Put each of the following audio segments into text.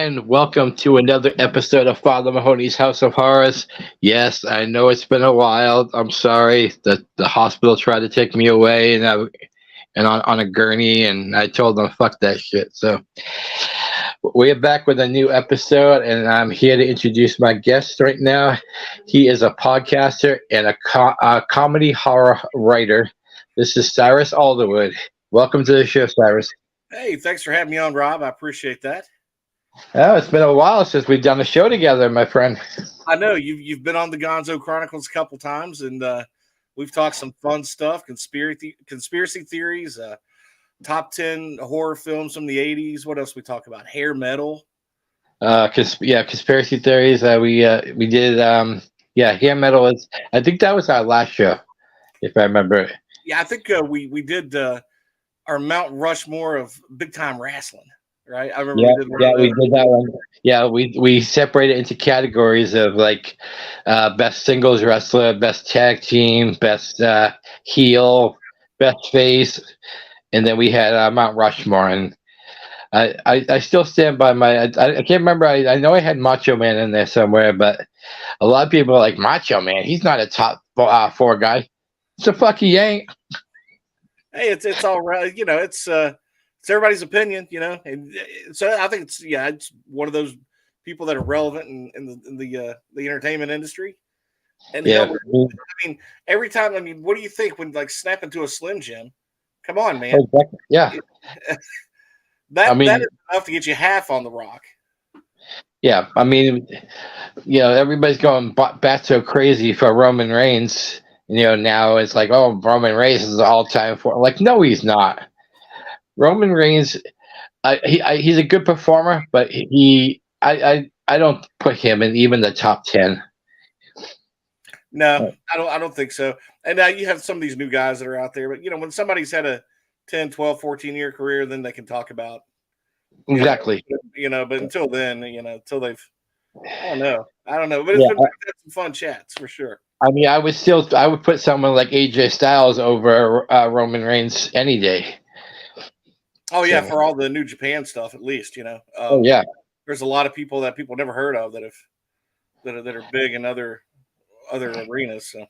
and welcome to another episode of Father Mahoney's House of Horrors. Yes, I know it's been a while. I'm sorry. The hospital tried to take me away and on a gurney, and I told them fuck that shit. So we're back with a new episode, and I'm here to introduce my guest right now. He is a podcaster and a comedy horror writer. This is Cyrus Alderwood. Welcome to the show, Cyrus. Hey, thanks for having me on, Rob. I appreciate that. Oh, it's been a while since we've done a show together, my friend. I know you've been on the Gonzo Chronicles a couple times, and we've talked some fun stuff, conspiracy theories, top 10 horror films from the 80s. What else we talk about? Hair metal. Conspiracy theories. We did. Hair metal is. I think that was our last show, if I remember. Yeah, I think we did our Mount Rushmore of big time wrestling. Right, I remember. We did that one. Yeah, we separated into categories of like best singles wrestler, best tag team, best heel, best face, and then we had Mount Rushmore. And I still stand by my. I can't remember. I know I had Macho Man in there somewhere, but a lot of people are like Macho Man. He's not a top 4 guy. So fuck he ain't. Hey, it's all right. You know, it's everybody's opinion, you know, and so I think it's one of those people that are relevant in the entertainment industry. And I mean, every time, what do you think when like snap into a Slim Jim? Come on, man. Exactly. Yeah, that is enough to get you half on the rock. Yeah, I mean, everybody's going bat so crazy for Roman Reigns. Now it's like, oh, Roman Reigns is all time for. Like, no, he's not. Roman Reigns, he's a good performer, but I don't put him in even the top 10. No, I don't think so. And now you have some of these new guys that are out there, but when somebody's had a 10, 12, 14-year career, then they can talk about exactly. But until then, until they've, I don't know. But it's been some fun chats for sure. I mean, I would put someone like AJ Styles over Roman Reigns any day. Oh yeah, for all the New Japan stuff, at least there's a lot of people that people never heard of that are big in other arenas. So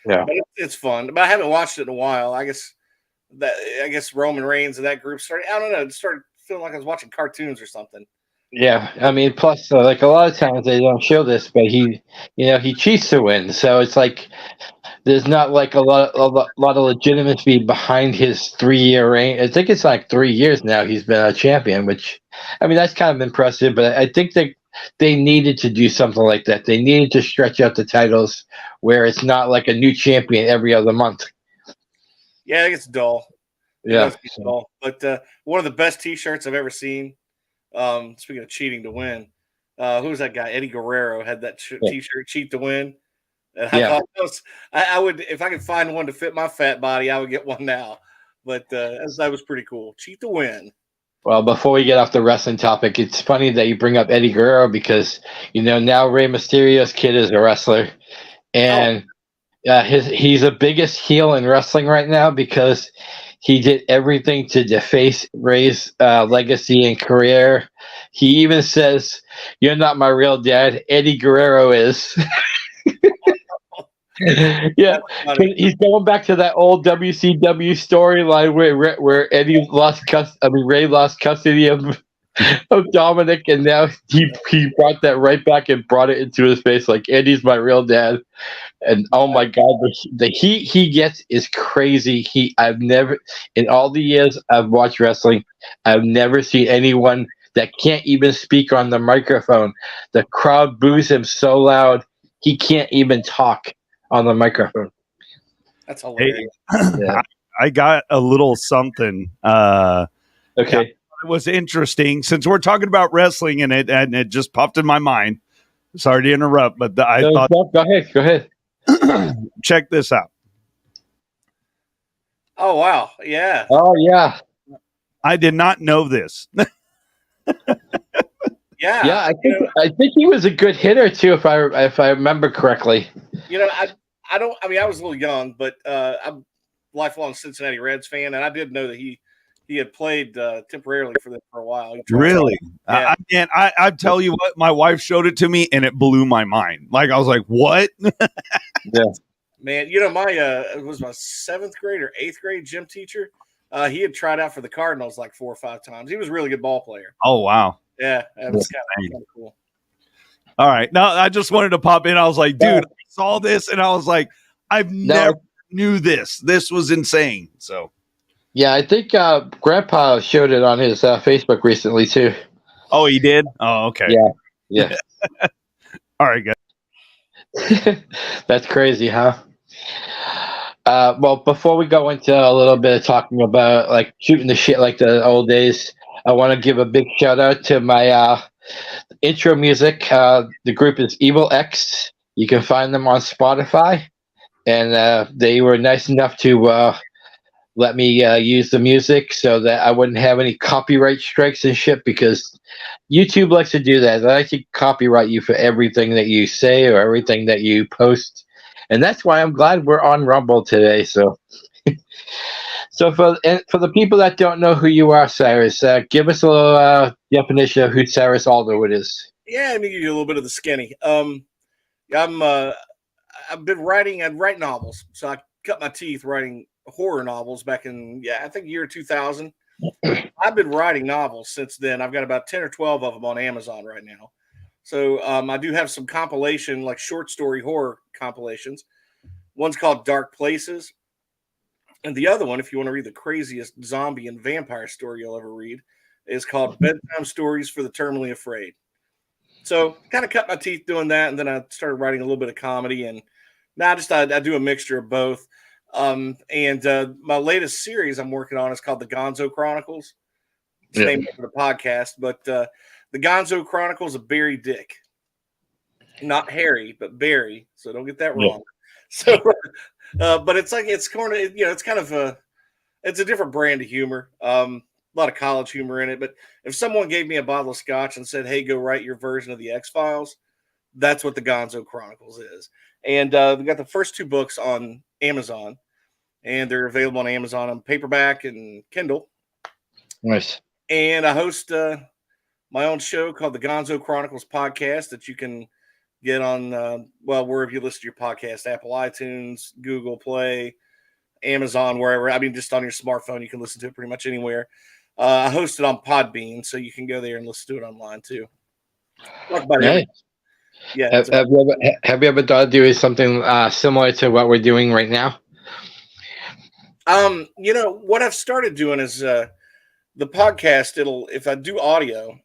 but it's fun. But I haven't watched it in a while. I guess Roman Reigns and that group started. I don't know. It started feeling like I was watching cartoons or something. Yeah, I mean, plus like a lot of times they don't show this, but he cheats to win. So it's like there's not like a lot of legitimacy behind his 3-year reign. I think it's like 3 years now he's been a champion, which I mean that's kind of impressive. But I think they needed to do something like that. They needed to stretch out the titles where it's not like a new champion every other month. Yeah, it gets dull. Yeah, dull. But one of the best T-shirts I've ever seen. Speaking of cheating to win, who was that guy? Eddie Guerrero had that T-shirt, "Cheat to Win." And I thought I would, if I could find one to fit my fat body, I would get one now. But that was pretty cool. Cheat to win. Well, before we get off the wrestling topic, it's funny that you bring up Eddie Guerrero because now Rey Mysterio's kid is a wrestler, and he's the biggest heel in wrestling right now because he did everything to deface Rey's legacy and career. He even says, "You're not my real dad. Eddie Guerrero is." Yeah, he's going back to that old WCW storyline where Ray lost custody of Dominic, and now he brought that right back and brought it into his face like Eddie's my real dad. And oh my God, the heat he gets is crazy. I've never, in all the years I've watched wrestling, I've never seen anyone that can't even speak on the microphone. The crowd boos him so loud he can't even talk on the microphone. That's hilarious. Hey, I got a little something. Okay. It was interesting since we're talking about wrestling and it just popped in my mind. Sorry to interrupt, but I thought. Go ahead. Check this out. Oh wow! Yeah. Oh yeah. I did not know this. Yeah. I think he was a good hitter too, if I remember correctly. I don't. I mean, I was a little young, but I'm a lifelong Cincinnati Reds fan, and I did know that he he had played temporarily for them for a while. Really? Yeah. And I tell you what, my wife showed it to me and it blew my mind. Like, I was like, what? Yeah. Man, my it was my 7th grade or 8th grade gym teacher. He had tried out for the Cardinals like 4 or 5 times. He was a really good ball player. Oh, wow. Yeah, that was kind of cool. All right. Now, I just wanted to pop in. I was like, dude, I saw this and I was like, I've never knew this. This was insane. So, yeah, I think Grandpa showed it on his Facebook recently too. Oh, he did? Oh, okay. Yeah. All right, guys. That's crazy, huh? Well, before we go into a little bit of talking about like shooting the shit like the old days, I want to give a big shout out to my intro music. The group is Evil X. You can find them on Spotify, and they were nice enough to let me use the music so that I wouldn't have any copyright strikes and shit, because YouTube likes to do that. They like to copyright you for everything that you say or everything that you post. And that's why I'm glad we're on Rumble today. So, so for the people that don't know who you are, Cyrus, give us a little definition of who Cyrus Alderwood is. Yeah, let me give you a little bit of the skinny. I've been writing. I write novels, so I cut my teeth writing horror novels back in I think year 2000. I've been writing novels since then. I've got about 10 or 12 of them on Amazon right now. So I do have some compilation, like short story horror compilations. One's called Dark Places, and the other one, if you want to read the craziest zombie and vampire story you'll ever read, is called Bedtime Stories for the Terminally Afraid. So kind of cut my teeth doing that, and then I started writing a little bit of comedy, and now I do a mixture of both. And my latest series I'm working on is called the Gonzo Chronicles. It's named after the podcast, but the Gonzo Chronicles of Barry Dick. Not Harry, but Barry. So don't get that wrong. So, but it's like, it's kind of it's a different brand of humor. A lot of college humor in it. But if someone gave me a bottle of scotch and said, hey, go write your version of the X-Files, that's what the Gonzo Chronicles is. And we got the first 2 books on Amazon, and they're available on Amazon on paperback and Kindle. Nice. And I host my own show called the Gonzo Chronicles Podcast that you can get on, wherever you listen to your podcast, Apple iTunes, Google Play, Amazon, wherever. I mean, just on your smartphone, you can listen to it pretty much anywhere. I host it on Podbean, so you can go there and listen to it online too. Talk about it. Yeah. Have you ever thought of doing something similar to what we're doing right now? What I've started doing is the podcast. If I do audio,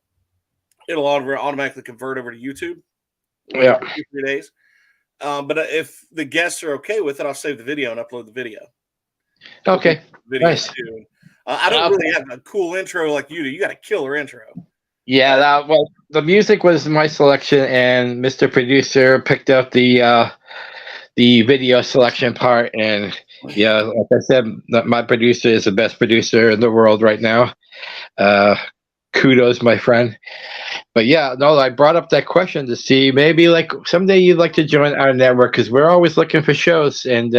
it'll automatically convert over to YouTube. Yeah. 2-3 days. But if the guests are okay with it, I'll save the video and upload the video. Okay. Nice. Too. I don't really have a cool intro like you do. You got a killer intro. Yeah. Well, the music was my selection, and Mr. Producer picked up the video selection part. And yeah, like I said, my producer is the best producer in the world right now. Kudos, my friend. But yeah, no, I brought up that question to see maybe like someday you'd like to join our network, because we're always looking for shows. And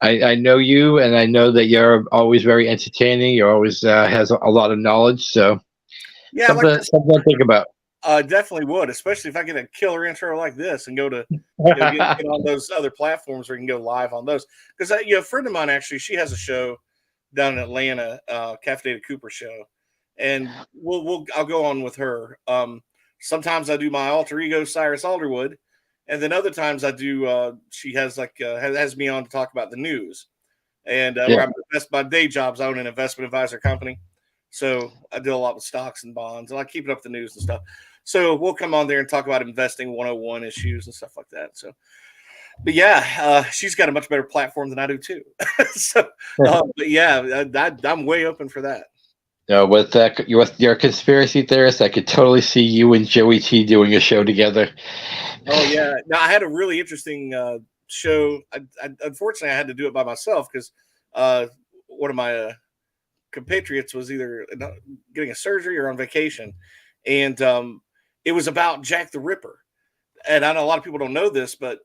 I know you, and I know that you're always very entertaining. You always has a lot of knowledge. So yeah, something to think about. Definitely would, especially if I get a killer intro like this and go to get on those other platforms where you can go live on those. Because a friend of mine, actually, she has a show down in Atlanta, Cafe de Cooper show, and I'll go on with her. Sometimes I do my alter ego, Cyrus Alderwood, and then other times I do. She has has me on to talk about the news, and my day jobs. I own an investment advisor company, so I deal a lot with stocks and bonds, and I keep it up the news and stuff. So we'll come on there and talk about investing 101 issues and stuff like that. So, but yeah, she's got a much better platform than I do too. So, but yeah, I'm way open for that. With your conspiracy theorist, I could totally see you and Joey T doing a show together. Oh yeah, no, I had a really interesting show. Unfortunately, I had to do it by myself because one of my compatriots was either getting a surgery or on vacation, and it was about Jack the Ripper. And I know a lot of people don't know this, but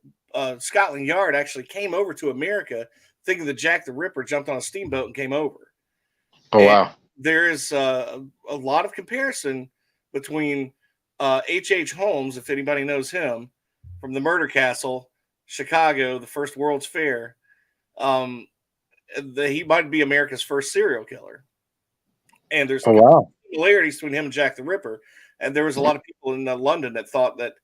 Scotland Yard actually came over to America thinking that Jack the Ripper jumped on a steamboat and came over. Oh, wow. There is a lot of comparison between H.H. Holmes, if anybody knows him, from the Murder Castle, Chicago, the first World's Fair. He might be America's first serial killer. And there's similarities between him and Jack the Ripper. And there was a lot of people in London that thought that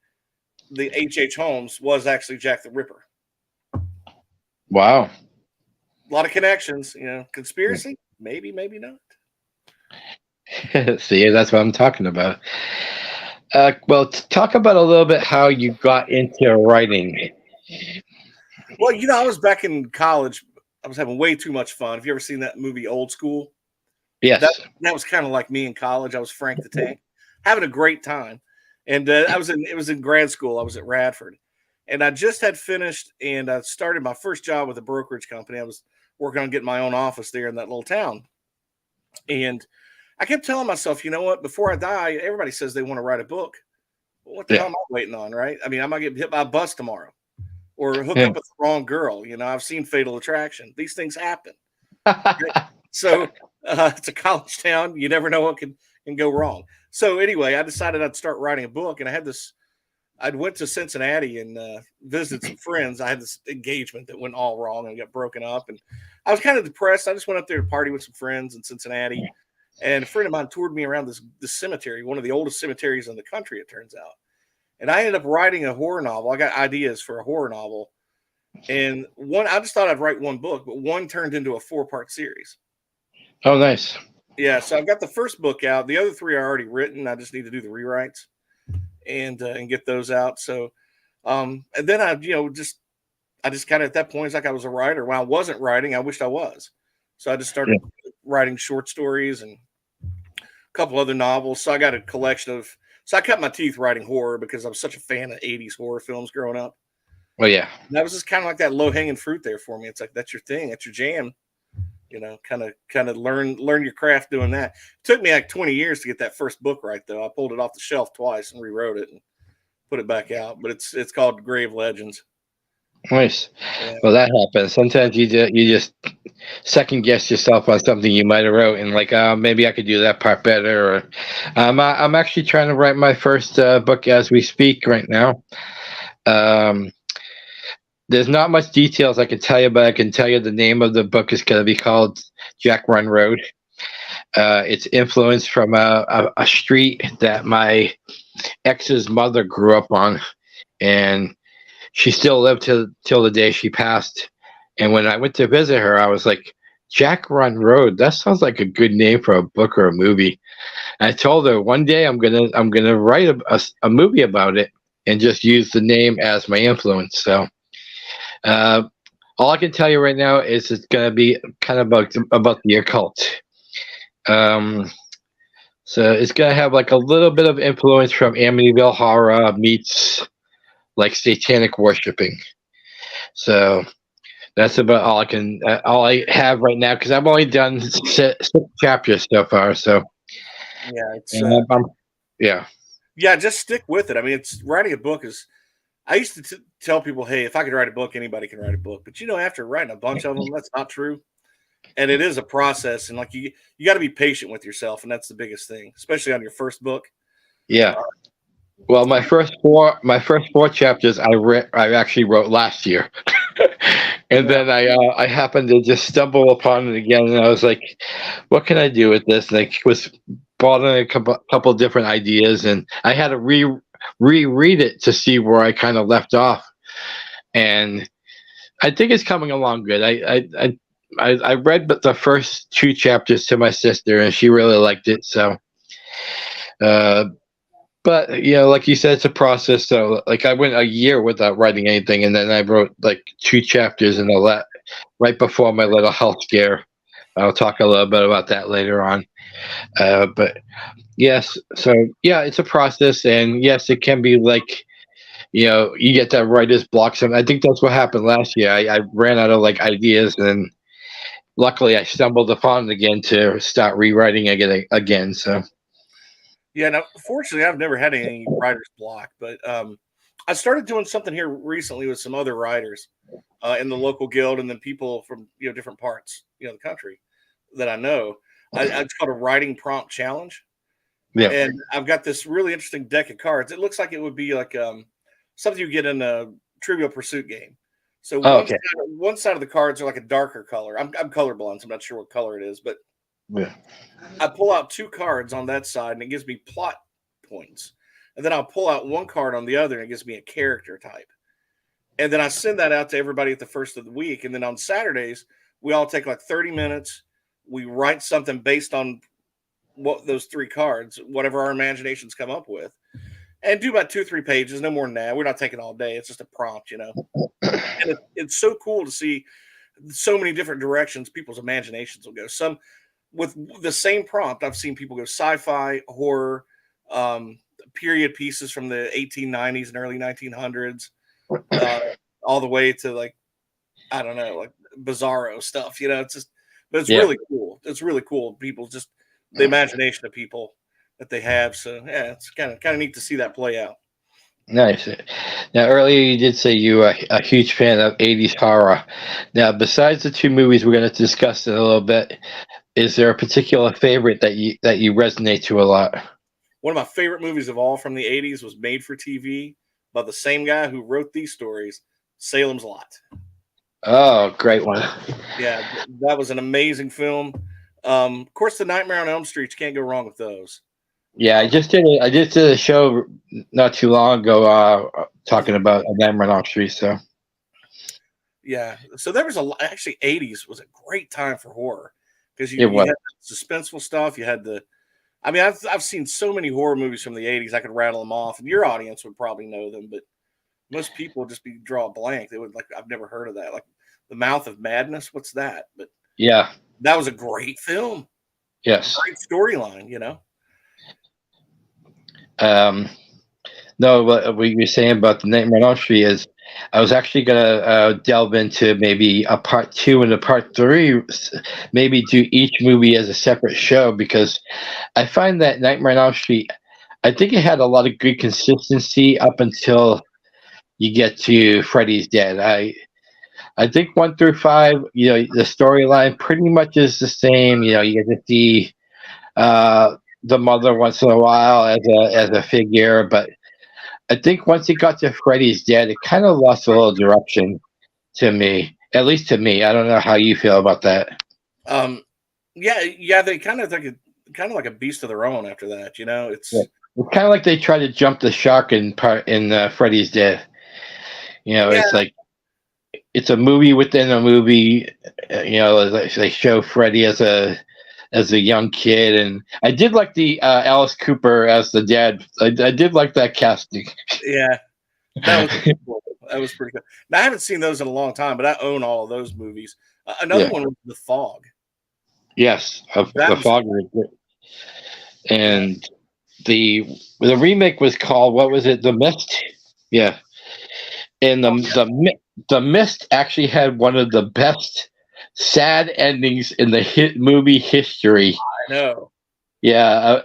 the H.H. Holmes was actually Jack the Ripper. Wow. A lot of connections, conspiracy, maybe not. See, that's what I'm talking about. Well, talk about a little bit how you got into writing. Well, I was back in college. I was having way too much fun. Have you ever seen that movie Old School? Yes. That was kind of like me in college. I was Frank the Tank, having a great time. And it was in grad school. I was at Radford. And I just had finished, and I started my first job with a brokerage company. I was working on getting my own office there in that little town. And I kept telling myself, you know what, before I die, everybody says they want to write a book. Well, what the hell am I waiting on, right? I mean, I might get hit by a bus tomorrow or hook up with the wrong girl. I've seen Fatal Attraction. These things happen. So it's a college town. You never know what can go wrong. So anyway, I decided I'd start writing a book, and I went to Cincinnati and visited some friends. I had this engagement that went all wrong and got broken up, and I was kind of depressed. I just went up there to party with some friends in Cincinnati, and a friend of mine toured me around this cemetery, one of the oldest cemeteries in the country, it turns out. And I ended up writing a horror novel. I got ideas for a horror novel, and I just thought I'd write one book, but one turned into a 4-part series. Oh, nice. Yeah, so I've got the first book out. The other 3 are already written. I just need to do the rewrites and get those out. So, and then I just kind of at that point, it's like I was a writer. When I wasn't writing, I wished I was. So I just started writing short stories and a couple other novels. So I got a collection of. So I cut my teeth writing horror because I was such a fan of 80s horror films growing up. Oh yeah, and that was just kind of like that low hanging fruit there for me. It's like that's your thing, that's your jam. Kind of learn your craft doing that. It took me like 20 years to get that first book right, though. I pulled it off the shelf twice and rewrote it and put it back out. But it's called Grave Legends. Nice. Yeah. Well, that happens. Sometimes you just second guess yourself on something you might have wrote and like, maybe I could do that part better. Or I'm actually trying to write my first book as we speak right now. There's not much details I can tell you, but I can tell you the name of the book is going to be called Jack Run Road. It's influenced from a street that my ex's mother grew up on, and she still lived till the day she passed. And when I went to visit her, I was like, Jack Run Road, that sounds like a good name for a book or a movie. And I told her one day I'm gonna write a movie about it and just use the name as my influence. So all I can tell you right now is it's going to be kind of about the occult. So it's going to have like a little bit of influence from Amityville Horror meets like satanic worshiping. So that's about all I have right now because I've only done 6 chapters so far. So yeah, just stick with it. I mean, writing a book is. I used to tell people, hey, if I could write a book, anybody can write a book. But after writing a bunch of them, that's not true. And it is a process. And like you got to be patient with yourself. And that's the biggest thing, especially on your first book. Yeah. Well, my first 4 chapters I actually wrote last year. And then I happened to just stumble upon it again. And I was like, what can I do with this? And I was bothering a couple different ideas. And I had to reread it to see where I kind of left off, and I think it's coming along good. I read the first 2 chapters to my sister, and she really liked it. So, but like you said, it's a process. So, like I went a year without writing anything, and then I wrote like 2 chapters in right before my little health scare. I'll talk a little bit about that later on. But yes, so yeah, it's a process, and yes, it can be like, you get that writer's block. And I think that's what happened last year. I ran out of like ideas, and luckily I stumbled upon it again to start rewriting again. So yeah, now fortunately I've never had any writer's block, but I started doing something here recently with some other writers in the local guild, and then people from different parts the country that I know. It's called a writing prompt challenge. Yeah. And I've got this really interesting deck of cards. It looks like it would be like something you get in a Trivial Pursuit game. So one side of the cards are like a darker color. I'm colorblind, so I'm not sure what color it is, but I pull out 2 cards on that side, and it gives me plot points. And then I'll pull out 1 card on the other, and it gives me a character type. And then I send that out to everybody at the first of the week. And then on Saturdays, we all take like 30 minutes. We write something based on what those 3 cards, whatever our imaginations come up with, and do about 2-3 pages, no more than that. We're not taking all day. It's just a prompt, And it's so cool to see so many different directions people's imaginations will go. Some with the same prompt, I've seen people go sci-fi, horror, period pieces from the 1890s and early 1900s, all the way to like, I don't know, like bizarro stuff, It's just, but it's really cool. It's really cool. People just the imagination of people that they have. So yeah, it's kind of neat to see that play out. Nice. Now, earlier you did say you are a huge fan of 80s horror. Now, besides the 2 movies we're going to discuss in a little bit, is there a particular favorite that you resonate to a lot? One of my favorite movies of all from the 80s was made for TV by the same guy who wrote these stories, Salem's Lot. Oh, great one. Yeah, that was an amazing film. Of course, the Nightmare on Elm Street, you can't go wrong with those. Yeah, I just did a show not too long ago talking about Nightmare on Elm Street. So yeah, so there was actually 80s was a great time for horror because you had suspenseful stuff. You had I've seen so many horror movies from the 80s. I could rattle them off, and your audience would probably know them, but most people would just draw a blank. They would I've never heard of that. Like The Mouth of Madness. What's that? But yeah. That was a great film. Yes. Great storyline, No, what we were saying about the Nightmare on Elm Street is I was actually going to delve into maybe a part 2 and a part 3, maybe do each movie as a separate show, because I find that Nightmare on Elm Street, I think it had a lot of good consistency up until you get to Freddy's Dead. I think 1 through 5, the storyline pretty much is the same. You get to see the mother once in a while as a figure, but I think once it got to Freddy's Dead, it kind of lost a little direction to me. At least to me. I don't know how you feel about that. Yeah, they kind of like a beast of their own after that. It's kind of like they try to jump the shark in Freddy's Dead. It's like. It's a movie within a movie, they show Freddy as a young kid, and I did like the Alice Cooper as the dad. I did like that casting. Yeah, that was cool. That was pretty cool. Now, I haven't seen those in a long time, but I own all of those movies. Another one was The Fog. Yes, The Fog, and the remake was called, what was it? The Mist. Yeah, and the Mist actually had one of the best sad endings in the movie history. I know. Yeah,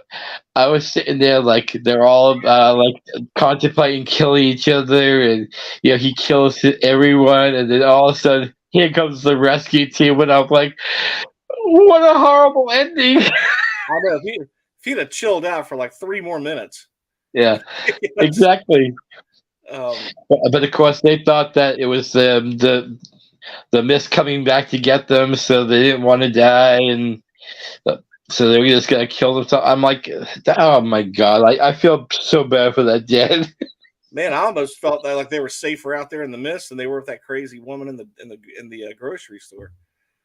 I was sitting there like they're all contemplating killing each other, and he kills everyone, and then all of a sudden here comes the rescue team, and I'm like, what a horrible ending! I know. If he'd have chilled out for like 3 more minutes. Yeah, exactly. But of course, they thought that it was the Mist coming back to get them, so they didn't want to die, and so they were just gonna kill themselves. I'm like, oh my god! I feel so bad for that dad. Man, I almost felt that like they were safer out there in the mist than they were with that crazy woman in the grocery store.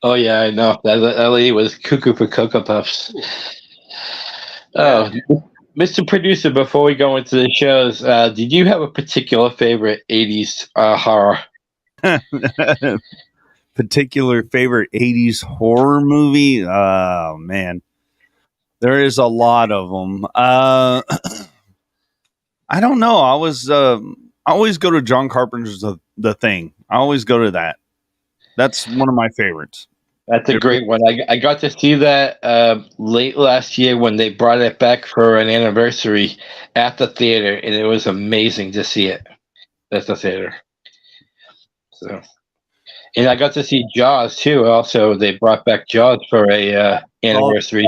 Oh yeah, I know that lady was cuckoo for Cocoa Puffs. Oh. Mr. Producer, before we go into the shows, did you have a particular favorite 80s horror? Particular favorite 80s horror movie? Oh, man. There is a lot of them. I don't know. I always go to John Carpenter's The Thing. I always go to that. That's one of my favorites. That's a great one. I got to see that late last year when they brought it back for an anniversary at the theater, and it was amazing to see it at the theater. So, And I got to see Jaws too. Also, they brought back Jaws for a anniversary.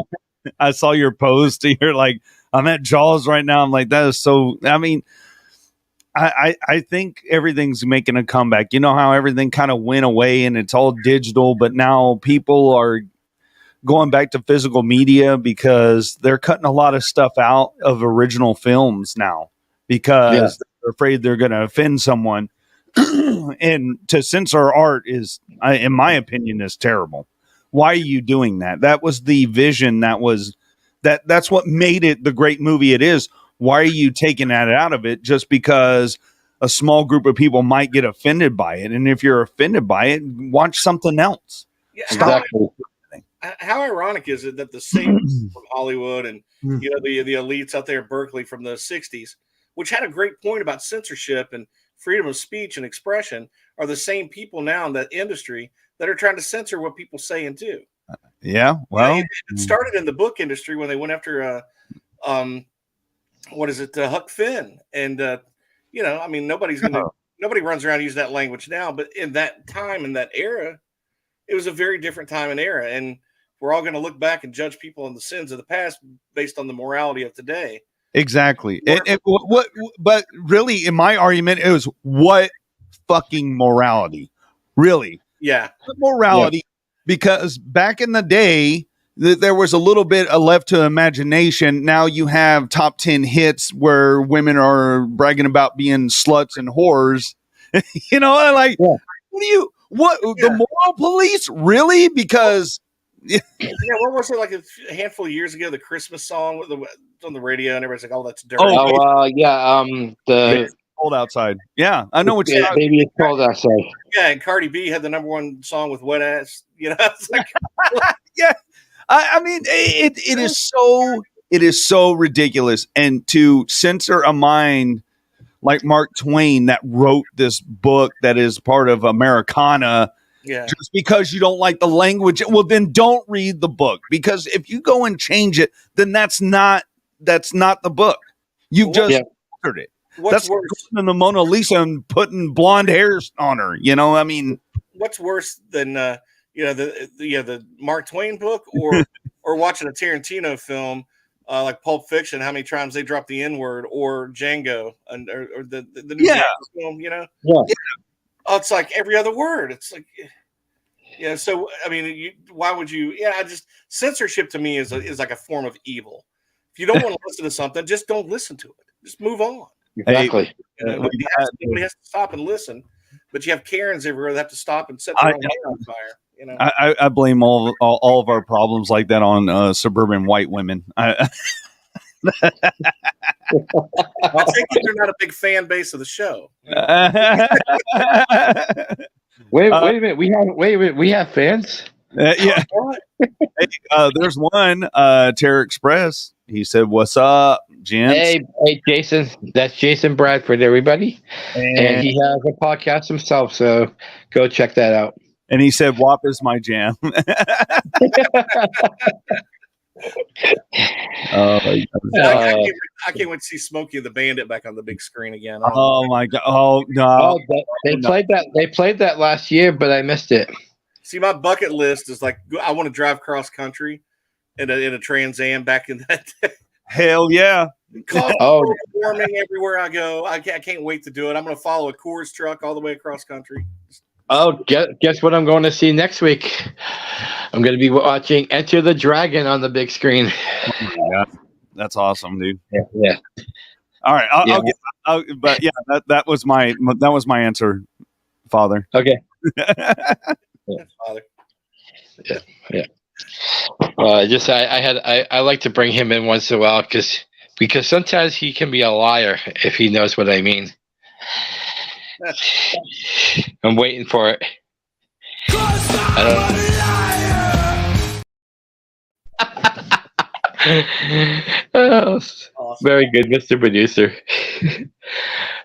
I saw your post. You're like, I'm at Jaws right now. I'm like, that is so. I mean, I think everything's making a comeback. You know how everything kind of went away and it's all digital, but now people are going back to physical media because they're cutting a lot of stuff out of original films now because they're afraid they're going to offend someone. And to censor art is, in my opinion, is terrible. Why are you doing that? That was the vision. That's what made it the great movie it is. Why are you taking that out of it just because a small group of people might get offended by it? And if you're offended by it, watch something else. Yeah, exactly. How ironic is it that the same from Hollywood and the elites out there in Berkeley from the 60s, which had a great point about censorship and freedom of speech and expression, are the same people now in that industry that are trying to censor what people say and do. Yeah, well, it started in the book industry when they went after Huck Finn, and nobody runs around using that language now, but in that time, in that era, it was a very different time and era, and we're all going to look back and judge people on the sins of the past based on the morality of today. Exactly. But really, in my argument, it was what fucking morality, really? Yeah, what morality. Yeah. Because back in the day, there was a little bit left to imagination. Now you have top 10 hits where women are bragging about being sluts and whores. The moral police, really? Because what was it, like a handful of years ago? The Christmas song on the radio, and everybody's like, "Oh, that's dirty." The cold outside. Yeah, I know what you're talking. Maybe it's cold outside. Yeah, and Cardi B had the #1 song with Wet Ass. It's like, yeah. I mean, it is so ridiculous, and to censor a mind like Mark Twain that wrote this book that is part of Americana. Yeah. Just because you don't like the language, well, then don't read the book. Because if you go and change it, then that's not the book. You've just altered it. That's worse than the Mona Lisa and putting blonde hairs on her. I mean, what's worse than the Mark Twain book or watching a Tarantino film like Pulp Fiction? How many times they drop the N-word, or Django or the new Django film? Yeah. Oh, it's like every other word. It's like, So I mean, why would you? Censorship to me is like a form of evil. If you don't want to listen to something, just don't listen to it. Just move on. Exactly. Nobody has to stop and listen, but you have Karens everywhere that have to stop and set their own hair on fire. I blame all of our problems like that on suburban white women. I take it they're not a big fan base of the show. Wait a minute. We have fans. Yeah. There's one, Terror Express. He said, "What's up, gents?" Hey, Jason. That's Jason Bradford, everybody. And he has a podcast himself, so go check that out. And he said, "WAP is my jam." I can't wait to see Smokey the Bandit back on the big screen again. Oh my god! Oh no! They played that. They played that last year, but I missed it. See, my bucket list is like, I want to drive cross country in a Trans Am back in that day. Hell yeah! Warming everywhere I go. I can't wait to do it. I'm going to follow a Coors truck all the way across country. Oh, guess what I'm going to see next week? I'm going to be watching Enter the Dragon on the big screen. Oh my God. That's awesome, dude. Yeah. All right, that was my answer, Father. Okay. Father. Yeah. I like to bring him in once in a while because sometimes he can be a liar if he knows what I mean. I'm waiting for it. Very good, Mr. Producer.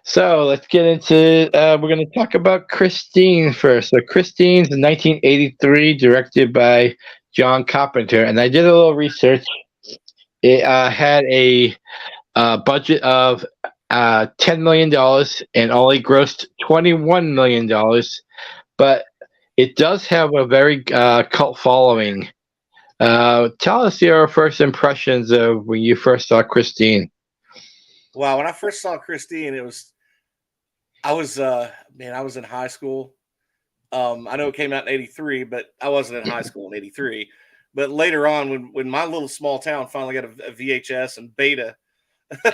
So let's get into. We're going to talk about Christine first. So Christine's in 1983, directed by John Carpenter, and I did a little research. It had a budget of $10 million and only grossed $21 million, but It does have a very cult following. Tell us your first impressions of when you first saw Christine. Wow, when I first saw Christine, I was in high school. I know it came out in '83, but I wasn't in high school in '83. But later on, when my little small town finally got a VHS and Beta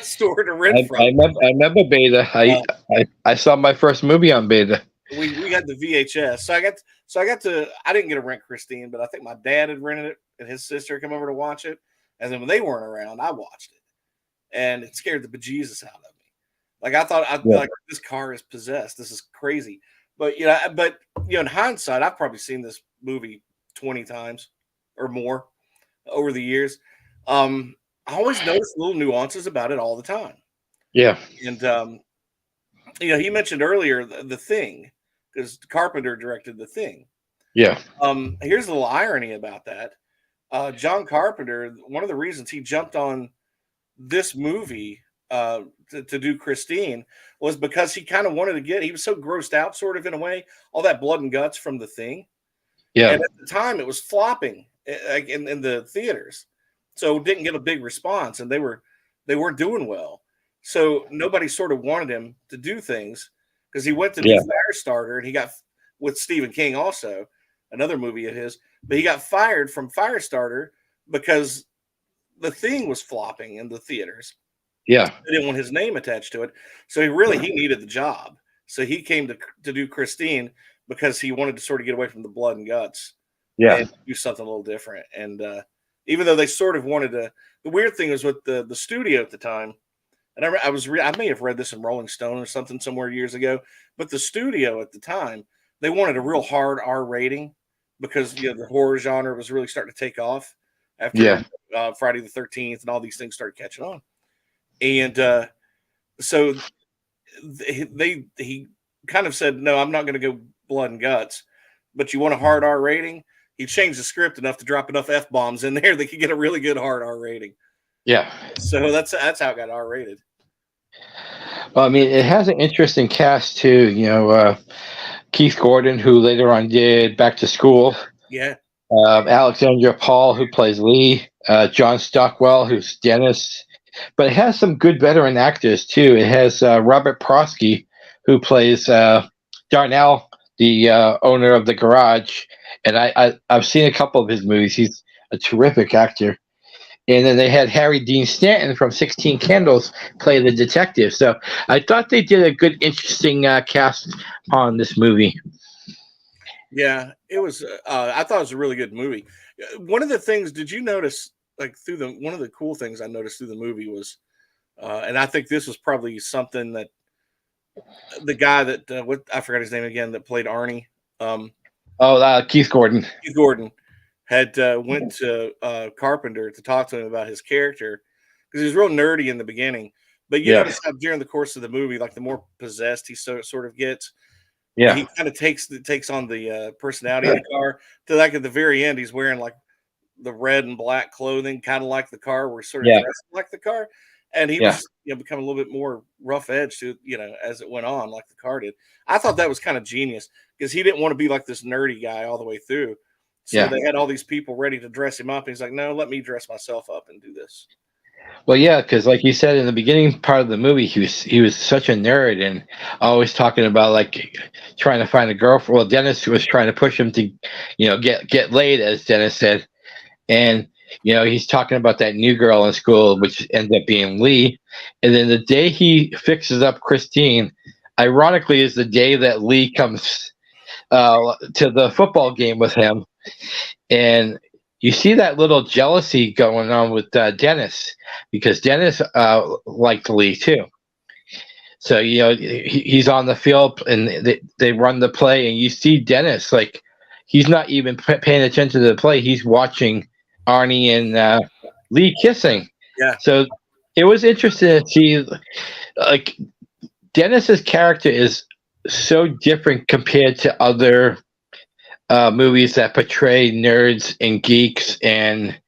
store to rent from, I remember Beta. I saw my first movie on Beta. We got the VHS, so I got to. I didn't get to rent Christine, but I think my dad had rented it, and his sister came over to watch it. And then when they weren't around, I watched it, and it scared the bejesus out of me. Like I thought, like this car is possessed. This is crazy. But in hindsight, I've probably seen this movie 20 times or more over the years. I always notice little nuances about it all the time. Yeah. And he mentioned earlier the Thing, because Carpenter directed The Thing. Yeah. Here's a little irony about that. John Carpenter, one of the reasons he jumped on this movie to do Christine was because he kind of wanted to he was so grossed out, sort of in a way, all that blood and guts from The Thing. Yeah. And at the time, it was flopping in the theaters, so it didn't get a big response, and they weren't doing well. So nobody sort of wanted him to do things because he went to do Firestarter, and he got with Stephen King also, another movie of his, but he got fired from Firestarter because The Thing was flopping in the theaters. Yeah. They didn't want his name attached to it. So he needed the job. So he came to do Christine because he wanted to sort of get away from the blood and guts. Yeah. And do something a little different. And even though they sort of wanted to, the weird thing was with the studio at the time, and I may have read this in Rolling Stone or something somewhere years ago, but the studio at the time, they wanted a real hard R rating because the horror genre was really starting to take off after Friday the 13th and all these things started catching on. And so he kind of said, no, I'm not going to go blood and guts, but you want a hard R rating? He changed the script enough to drop enough F-bombs in there that could get a really good hard R rating. Yeah. So that's how it got R rated. Well, I mean, it has an interesting cast too. Keith Gordon, who later on did Back to School. Yeah. Alexandra Paul, who plays Lee. John Stockwell, who's Dennis. But it has some good veteran actors too. It has Robert Prosky, who plays Darnell, the owner of the garage, and I've seen a couple of his movies. He's a terrific actor. And then they had Harry Dean Stanton from 16 Candles play the detective. So I thought they did a good, interesting cast on this movie. Yeah, it was. I thought it was a really good movie. One of the things, did you notice? Like one of the cool things I noticed through the movie was, and I think this was probably something that the guy that I forgot his name again that played Arnie. Keith Gordon. Keith Gordon had went to Carpenter to talk to him about his character because he was real nerdy in the beginning. But you notice how during the course of the movie, like the more possessed he sort of gets, he kind of takes on the personality of the car. To like at the very end, he's wearing like the red and black clothing, kind of like the car, where he's sort of dressed like the car, and he was become a little bit more rough edged to as it went on, like the car did. I thought that was kind of genius because he didn't want to be like this nerdy guy all the way through. So they had all these people ready to dress him up, and he's like, "No, let me dress myself up and do this." Well, yeah, because like you said in the beginning part of the movie, he was such a nerd and always talking about like trying to find a girlfriend. Well, Dennis was trying to push him to, get laid, as Dennis said. And, he's talking about that new girl in school, which ends up being Lee. And then the day he fixes up Christine, ironically, is the day that Lee comes to the football game with him. And you see that little jealousy going on with Dennis, because Dennis liked Lee too. So, he's on the field and they run the play, and you see Dennis, like, he's not even paying attention to the play. He's watching Arnie and Lee kissing. Yeah. So it was interesting to see, like, Dennis's character is so different compared to other movies that portray nerds and geeks and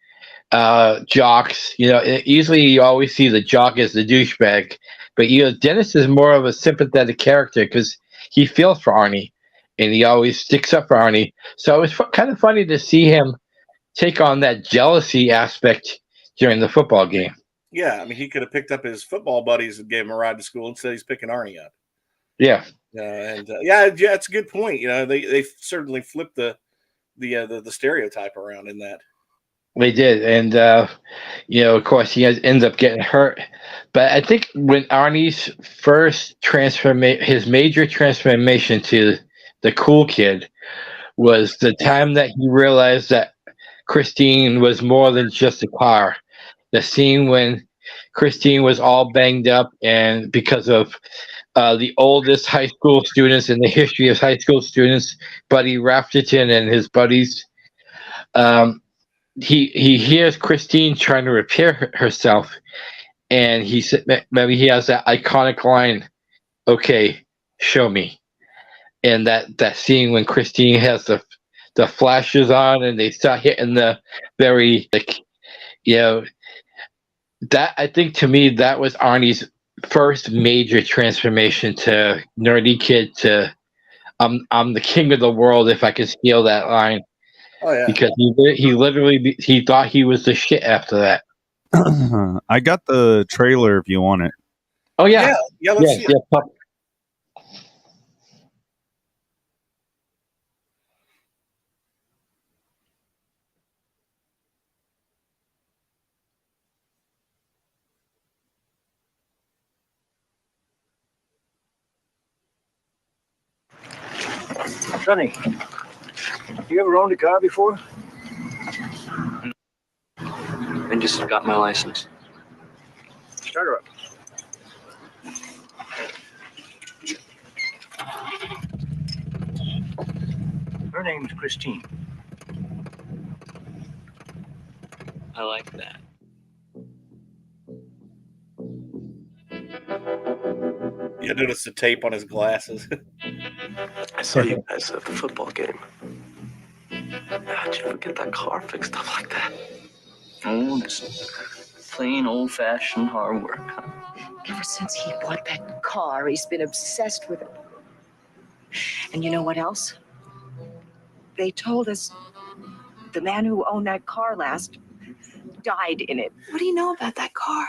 jocks. Usually you always see the jock as the douchebag, but Dennis is more of a sympathetic character because he feels for Arnie. and he always sticks up for Arnie. So it was kind of funny to see him take on that jealousy aspect during the football game. Yeah, I mean, he could have picked up his football buddies and gave him a ride to school. Instead, he's picking Arnie up. Yeah. Yeah, it's a good point. They certainly flipped the stereotype around in that. They did, and of course, he ends up getting hurt. But I think when Arnie's first his major transformation to the cool kid, was the time that he realized that Christine was more than just a car. The scene when Christine was all banged up, and because of the oldest high school students in the history of high school students, Buddy Rafterton and his buddies. He hears Christine trying to repair herself, and he said, maybe he has that iconic line, "Okay, show me." And that scene when Christine has the flashes on and they start hitting the very that, I think, to me, that was Arnie's first major transformation to nerdy kid to I'm the king of the world, if I could steal that line. Oh yeah, because he literally he thought he was the shit after that. I got the trailer if you want it. Oh yeah. Let's see it. Sonny, you ever owned a car before? I just got my license. Start her up. Her name's Christine. I like that. You notice the tape on his glasses. I saw you guys at the football game. How'd you ever get that car fixed up like that? Oh, just plain old-fashioned hard work. Huh? Ever since he bought that car, he's been obsessed with it. And you know what else? They told us the man who owned that car last died in it. What do you know about that car?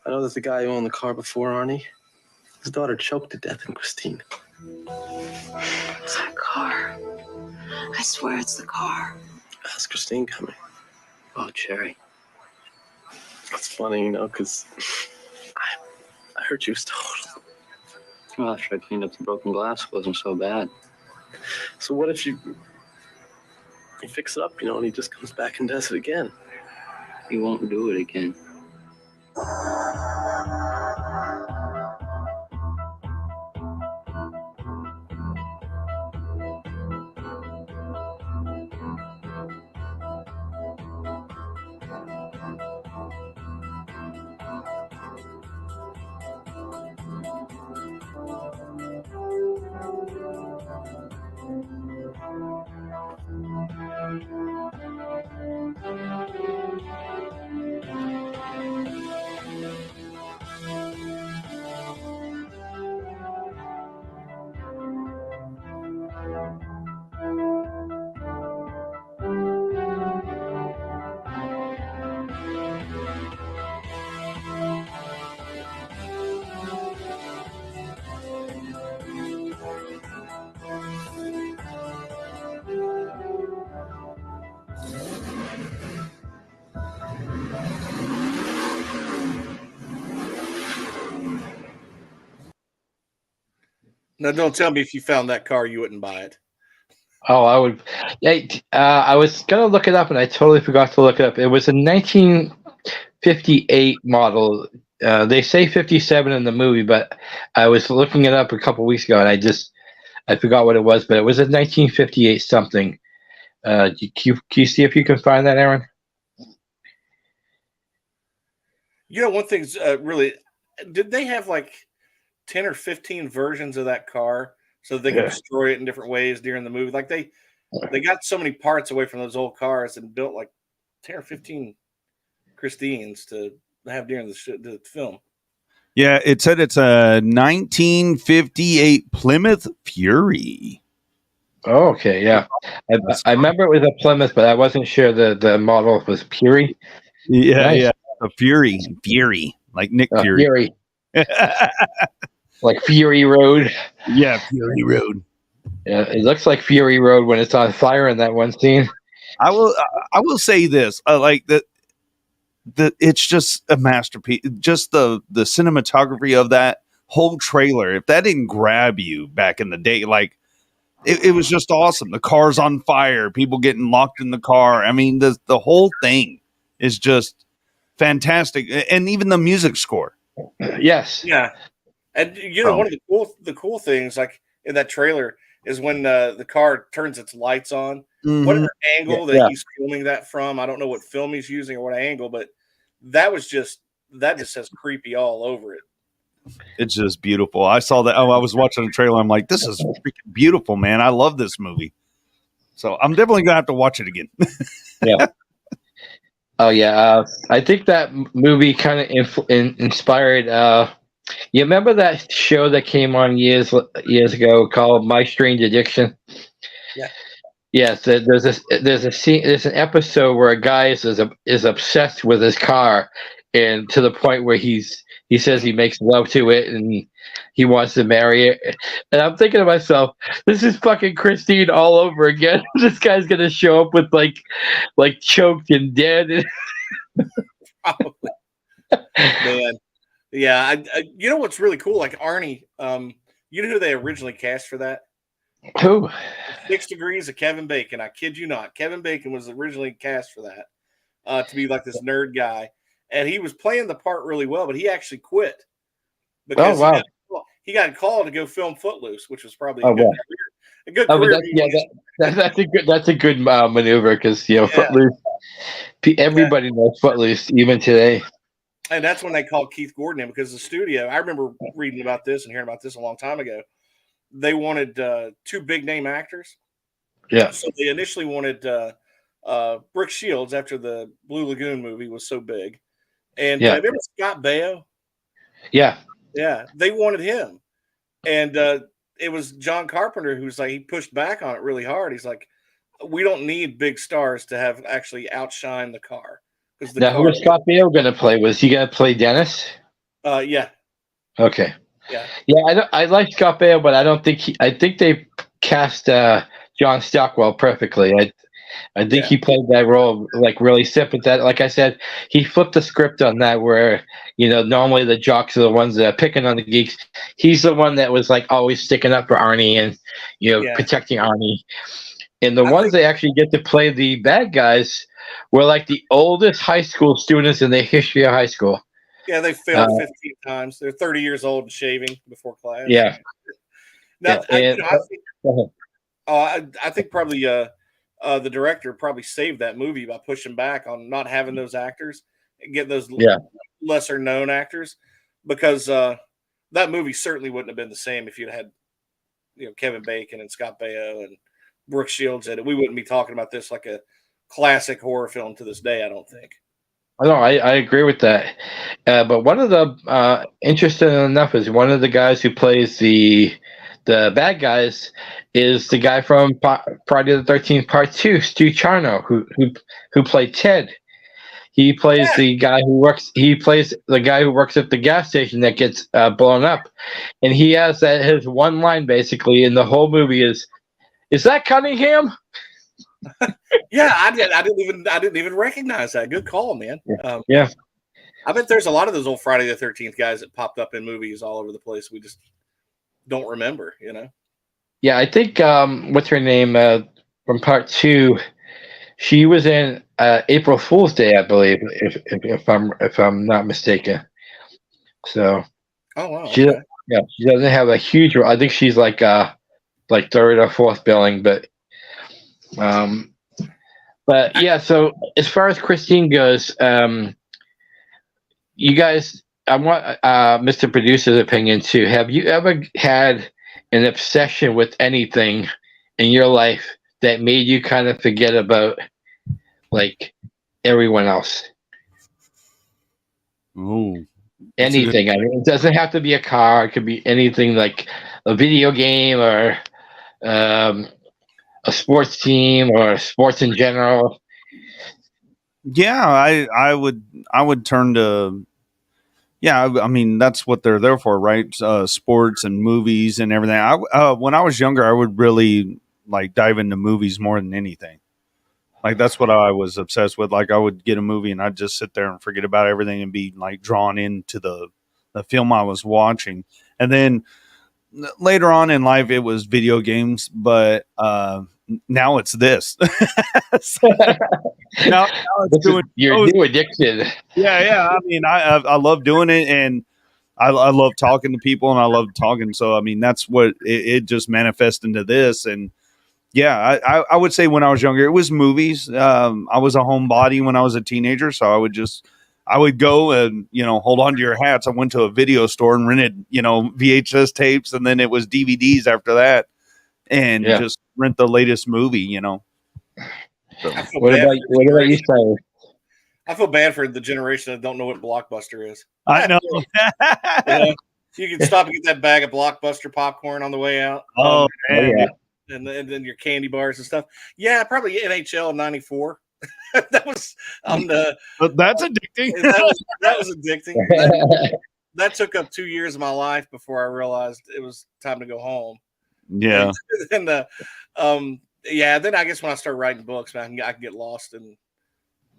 I know there's a guy who owned the car before Arnie. His daughter choked to death in Christine. It's that car. I swear it's the car. How's Christine coming? Oh, Cherry. That's funny, because I heard you was total. Well, after I cleaned up the broken glass, it wasn't so bad. So what if you fix it up, and he just comes back and does it again? He won't do it again. Now, don't tell me if you found that car, you wouldn't buy it. Oh, I would. I was gonna look it up, and I totally forgot to look it up. It was a 1958 model. They say 57 in the movie, but I was looking it up a couple weeks ago, and I forgot what it was. But it was a 1958 something. Can you see if you can find that, Aaron? One thing's really, did they have like 10 or 15 versions of that car so they could destroy it in different ways during the movie? Like they got so many parts away from those old cars and built like 10 or 15 Christines to have during the film. Yeah, it said it's a 1958 Plymouth Fury. Oh, okay, yeah. I remember it was a Plymouth, but I wasn't sure the model was Fury. Yeah, Nice. yeah. A Fury, like Nick Fury. Fury. Like Fury Road. Yeah, Fury Road. Yeah, it looks like Fury Road when it's on fire in that one scene. I will say this, like that it's just a masterpiece. Just the cinematography of that whole trailer. If that didn't grab you back in the day, like it was just awesome. The car's on fire, people getting locked in the car. I mean, the whole thing is just fantastic, and even the music score. Yes. Yeah. And one of the cool things, like in that trailer, is when the car turns its lights on. Mm-hmm. Whatever angle that he's filming that from, I don't know what film he's using or what angle, but that just says creepy all over it. It's just beautiful. I saw that. I was watching the trailer. I'm like, this is freaking beautiful, man. I love this movie. So I'm definitely gonna have to watch it again. Yeah. Oh yeah. I think that movie kind of inspired. You remember that show that came on years ago called My Strange Addiction? Yeah. Yes. There's a scene. There's an episode where a guy is obsessed with his car, and to the point where he says he makes love to it and he wants to marry it. And I'm thinking to myself, this is fucking Christine all over again. This guy's gonna show up with like choked and dead. Probably. Man. Yeah, you know what's really cool? Like Arnie, you know who they originally cast for that? Who? 6 Degrees of Kevin Bacon. I kid you not. Kevin Bacon was originally cast for that to be like this nerd guy, and he was playing the part really well. But he actually quit because he got called to go film Footloose, which was probably a good career. That's a good maneuver because Footloose. Everybody knows Footloose even today. And that's when they called Keith Gordon in because the studio, I remember reading about this and hearing about this a long time ago. They wanted 2 big name actors. Yeah. So they initially wanted Brooke Shields after the Blue Lagoon movie was so big. And remember Scott Baio? Yeah. Yeah. They wanted him. And it was John Carpenter who's like, he pushed back on it really hard. He's like, we don't need big stars to have actually outshine the car. Now, who was Scott Baio going to play? Was he going to play Dennis? Yeah. Okay. Yeah. Yeah, I like Scott Baio, but I don't think I think they cast John Stockwell perfectly. I think he played that role like really sympathetic. Like I said, he flipped the script on that where, normally the jocks are the ones that are picking on the geeks. He's the one that was like always sticking up for Arnie and, protecting Arnie. And the ones they actually get to play the bad guys were like the oldest high school students in the history of high school. Yeah, they failed 15 times. They're 30 years old and shaving before class. Yeah. Now, I think probably the director probably saved that movie by pushing back on not having those actors and getting those lesser known actors, because that movie certainly wouldn't have been the same if you'd had Kevin Bacon and Scott Baio and Brooke Shields in it. We wouldn't be talking about this like a classic horror film to this day, I don't think. No, I agree with that. But one of the interesting enough is one of the guys who plays the bad guys is the guy from Friday the 13th Part 2, Stu Charno, who played Ted. He plays the guy who works. He plays the guy who works at the gas station that gets blown up, and he has his one line basically in the whole movie is that Cunningham? Yeah, I didn't even recognize that. Good call, man. Yeah. I bet there's a lot of those old Friday the 13th guys that popped up in movies all over the place. We just don't remember, Yeah, I think what's her name from Part 2? She was in April Fool's Day, I believe, if I'm not mistaken. So. Oh wow. She doesn't have a huge role. I think she's like third or fourth billing, but yeah. So as far as Christine goes, you guys, I want Mr. Producer's opinion too. Have you ever had an obsession with anything in your life that made you kind of forget about like everyone else? Oh, anything. I mean, it doesn't have to be a car. It could be anything like a video game or a sports team or sports in general? Yeah, I would turn to. Yeah, I mean that's what they're there for, right? Sports and movies and everything. When I was younger, I would really like dive into movies more than anything. Like that's what I was obsessed with. Like I would get a movie and I'd just sit there and forget about everything and be like drawn into the film I was watching. And then later on in life, it was video games, but now it's this. now it's doing your new addiction. Yeah. I mean, I love doing it, and I love talking to people, and I love talking. So I mean, that's what it just manifests into this. And yeah, I would say when I was younger, it was movies. I was a homebody when I was a teenager, so I would go and, hold on to your hats. I went to a video store and rented, VHS tapes, and then it was DVDs after that, and just rent the latest movie, So. What about you, Cyrus? I feel bad for the generation that don't know what Blockbuster is. I know. You can stop and get that bag of Blockbuster popcorn on the way out. Oh, man. Yeah. And then your candy bars and stuff. Yeah, probably NHL '94. That was on the. But that's addicting. That was addicting. That took up 2 years of my life before I realized it was time to go home. Yeah. And then I guess when I start writing books, man, I can get lost in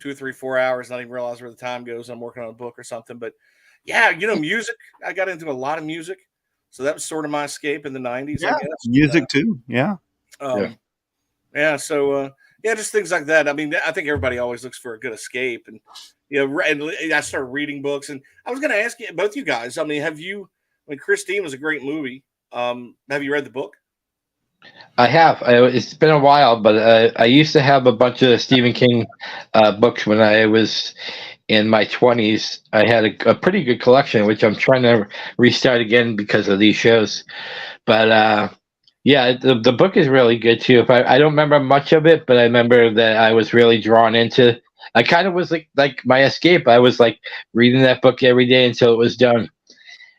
2, 3, 4 hours, not even realize where the time goes. I'm working on a book or something. But yeah, music. I got into a lot of music. So that was sort of my escape in the 90s, yeah, I guess. Music too. Yeah. So just things like that. I mean, I think everybody always looks for a good escape, and and I started reading books. And I was going to ask you, both you guys. I mean, Christine was a great movie. Have you read the book? I have. It's been a while, but I used to have a bunch of Stephen King books when I was in my 20s. I had a pretty good collection, which I'm trying to restart again because of these shows. But the book is really good too. I don't remember much of it, but I remember that I was really drawn into. I kind of was like my escape. I was like reading that book every day until it was done.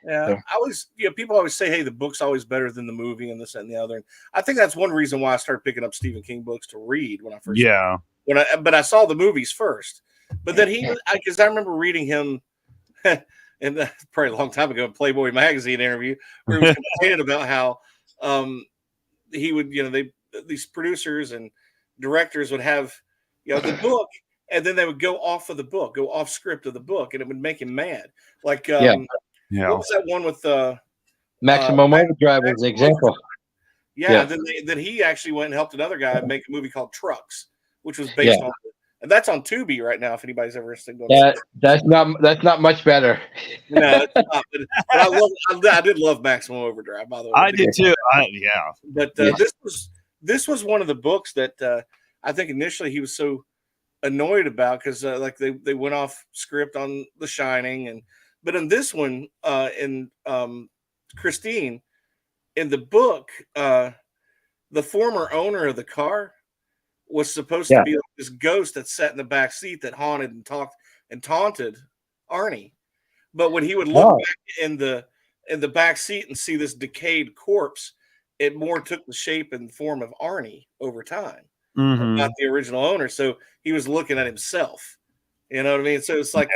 Yeah, people always say, "Hey, the book's always better than the movie," and this and the other. And I think that's one reason why I started picking up Stephen King books to read when I first. Yeah. But I saw the movies first. But then because I remember reading him, and probably a long time ago, in Playboy magazine interview, where he was complaining about how he would, these producers and directors would have, the book, and then they would go off of the book, go off script of the book, and it would make him mad. Like, what was that one with Maximum Overdrive was an example. Yeah. Then he actually went and helped another guy make a movie called Trucks, which was based on, and that's on Tubi right now. If anybody's ever interested, that's not much better. No, it's not. But I did love Maximum Overdrive, by the way. I did too. But this was one of the books that I think initially he was so annoyed about because they went off script on The Shining, but in this one, in Christine, in the book, the former owner of the car was supposed to be like this ghost that sat in the back seat that haunted and talked and taunted Arnie. But when he would look back in the back seat and see this decayed corpse, it more took the shape and form of Arnie over time, not the original owner. So he was looking at himself. You know what I mean? So it's like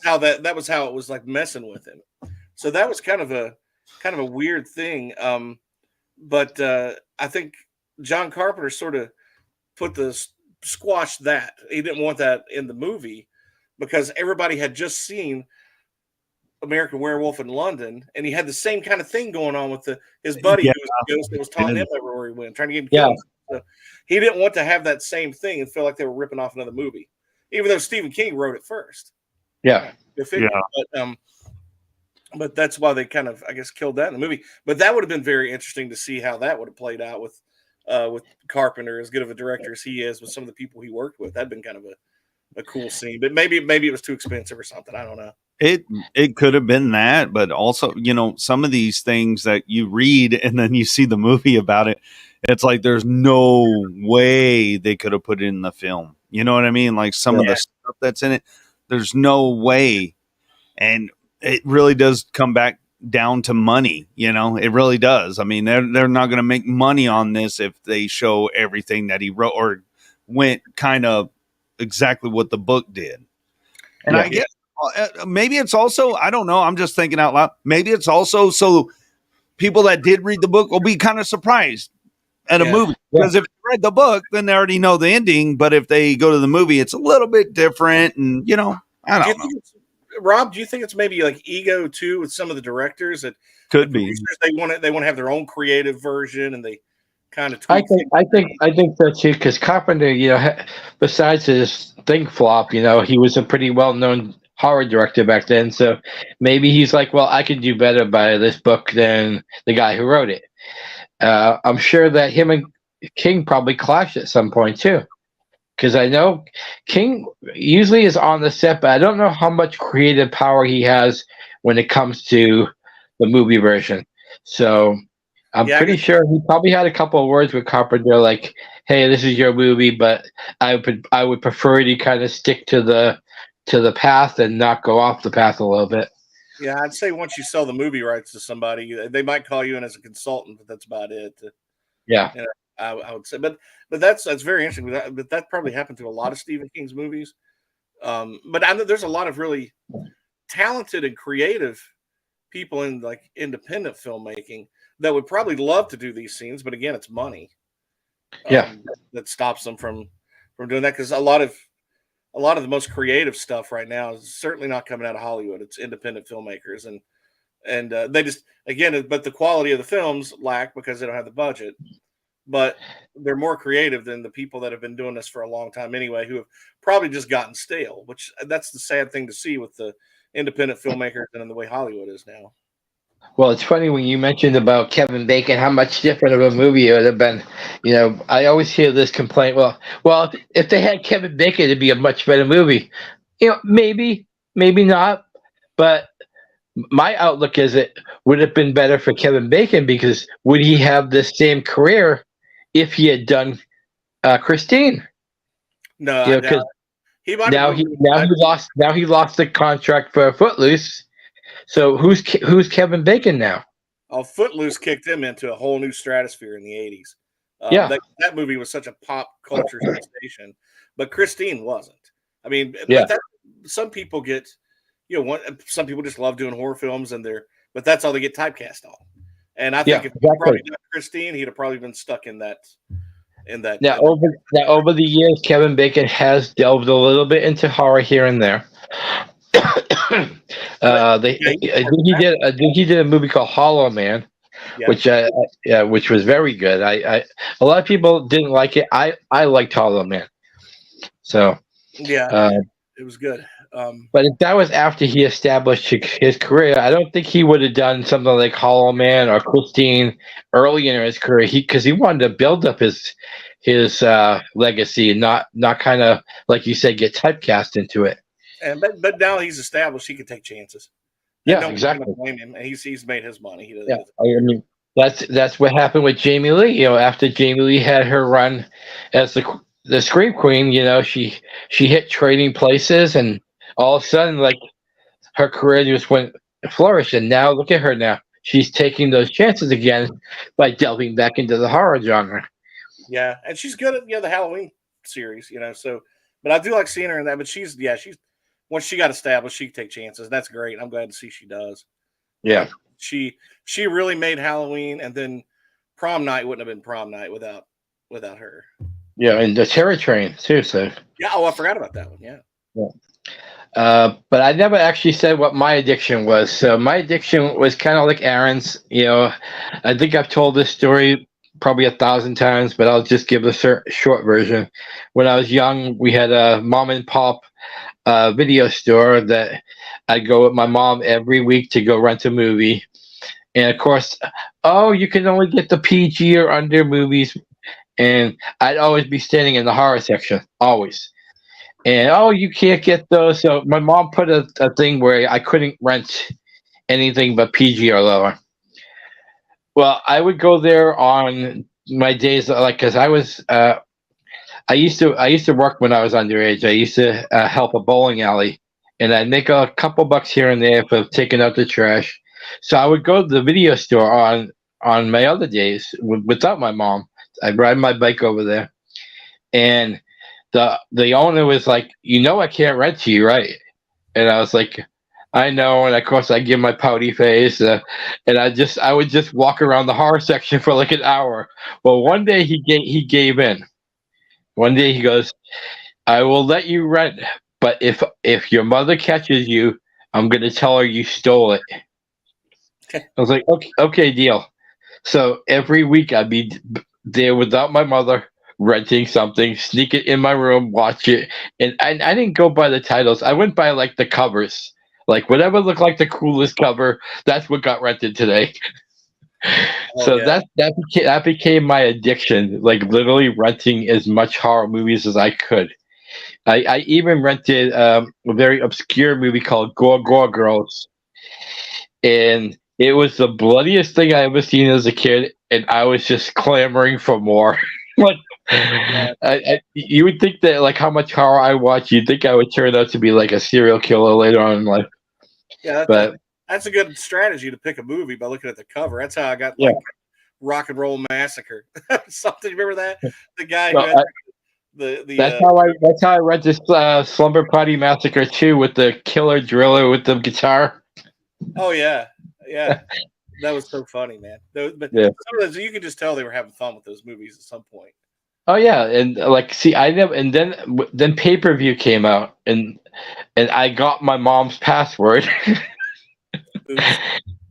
how that was how it was like messing with him. So that was kind of a weird thing. But I think John Carpenter sort of squashed that. He didn't want that in the movie because everybody had just seen American Werewolf in London, and he had the same kind of thing going on with his buddy who was a ghost that was taunting him everywhere he went, trying to get him killed. So he didn't want to have that same thing and feel like they were ripping off another movie, even though Stephen King wrote it first. But that's why they kind of, I guess, killed that in the movie. But that would have been very interesting to see how that would have played out with Carpenter, as good of a director as he is, with some of the people he worked with. That'd been kind of a cool scene. But maybe it was too expensive or something. I don't know. It could have been that, but also, some of these things that you read and then you see the movie about it, it's like there's no way they could have put it in the film. You know what I mean? Like some of the stuff that's in it, there's no way. And it really does come back down to money. It really does. I mean, they're not going to make money on this if they show everything that he wrote or went kind of exactly what the book did. And I guess maybe it's also, I don't know, I'm just thinking out loud. Maybe it's also so people that did read the book will be kind of surprised at a movie, because if they read the book, then they already know the ending. But if they go to the movie, it's a little bit different. And, I don't know. Rob, do you think it's maybe like ego too with some of the directors that could be they want to have their own creative version and they kind of I think so too, because Carpenter, besides his Thing flop, he was a pretty well-known horror director back then. So maybe he's like, well, I can do better by this book than the guy who wrote it. I'm sure that him and King probably clashed at some point too. Because I know King usually is on the set, but I don't know how much creative power he has when it comes to the movie version. So I'm pretty sure he probably had a couple of words with Carpenter, like, "Hey, this is your movie, but I would prefer you to kind of stick to the path and not go off the path a little bit." Yeah, I'd say once you sell the movie rights to somebody, they might call you in as a consultant, but that's about it. I would say, but that's very interesting. But that probably happened to a lot of Stephen King's movies. But I know there's a lot of really talented and creative people in like independent filmmaking that would probably love to do these scenes, but again, it's money. That stops them from doing that, because a lot of the most creative stuff right now is certainly not coming out of Hollywood. It's independent filmmakers, and they just, again, but the quality of the films lack because they don't have the budget. But they're more creative than the people that have been doing this for a long time anyway, who have probably just gotten stale, which that's the sad thing to see with the independent filmmakers and in the way Hollywood is now. Well, it's funny when you mentioned about Kevin Bacon, how much different of a movie it would have been. I always hear this complaint. Well, if they had Kevin Bacon, it'd be a much better movie. Maybe not. But my outlook is it would have been better for Kevin Bacon, because would he have the same career if he had done Christine? No, because he lost the contract for Footloose. So who's Kevin Bacon now? Oh, Footloose kicked him into a whole new stratosphere in the 80s. That movie was such a pop culture sensation, but Christine wasn't. I mean, some people get, some people just love doing horror films, but that's all they get typecast on. And I think if he probably done Christine, he'd have probably been stuck in that. Now, over the years, Kevin Bacon has delved a little bit into horror here and there. I think he did a movie called Hollow Man, which was very good. A lot of people didn't like it. I liked Hollow Man. So it was good. But if that was after he established his career, I don't think he would have done something like Hollow Man or Christine early in his career. Because he wanted to build up his legacy and not kind of, like you said, get typecast into it. But now he's established, he can take chances. Yeah, exactly. Blame him. He's made his money. I mean, that's what happened with Jamie Lee. After Jamie Lee had her run as the Scream Queen, she hit Trading Places, and all of a sudden, like, her career just went flourish. And now look at her now. She's taking those chances again by delving back into the horror genre. Yeah, and she's good at the Halloween series, So, but I do like seeing her in that. But she's once she got established, she could take chances. That's great. I'm glad to see she does. Yeah, she really made Halloween, and then Prom Night wouldn't have been Prom Night without her. Yeah, and the Terror Train too. So I forgot about that one. Yeah. But I never actually said what my addiction was. So my addiction was kind of like Aaron's. I think I've told this story probably 1,000 times, but I'll just give a short version. When I was young, we had a mom and pop video store that I'd go with my mom every week to go rent a movie. And of course, you can only get the PG or under movies. And I'd always be standing in the horror section, always. And, you can't get those. So my mom put a thing where I couldn't rent anything but PG or lower. Well, I would go there on my days, because I was, I used to work when I was underage. I used to help a bowling alley, and I'd make a couple bucks here and there for taking out the trash. So I would go to the video store on my other days without my mom. I'd ride my bike over there, and the owner was like, I can't rent to you, right? And I was like, I know. And of course I give my pouty face, and I would just walk around the horror section for like an hour. Well, one day he gave in. One day he goes, I will let you rent, but if your mother catches you, I'm going to tell her you stole it. I was like, okay, deal. So every week I'd be there without my mother, renting something, sneak it in my room, watch it. And I didn't go by the titles. I went by like the covers. Like whatever looked like the coolest cover, that's what got rented today. So that became my addiction, like literally renting as much horror movies as I could. I even rented a very obscure movie called Gore Girls, and it was the bloodiest thing I ever seen as a kid, and I was just clamoring for more. Like, you would think that like how much horror I watch, you'd think I would turn out to be like a serial killer later on in life. Yeah, that's a good strategy to pick a movie by looking at the cover. That's how I got Rock and Roll Massacre. Something, remember that? The guy who had that's how I read this Slumber Party Massacre 2 with the killer driller with the guitar. Oh yeah. That was so funny, man. Some of those, you could just tell they were having fun with those movies at some point. Oh yeah, and like, see, I never, and then pay-per-view came out, and I got my mom's password.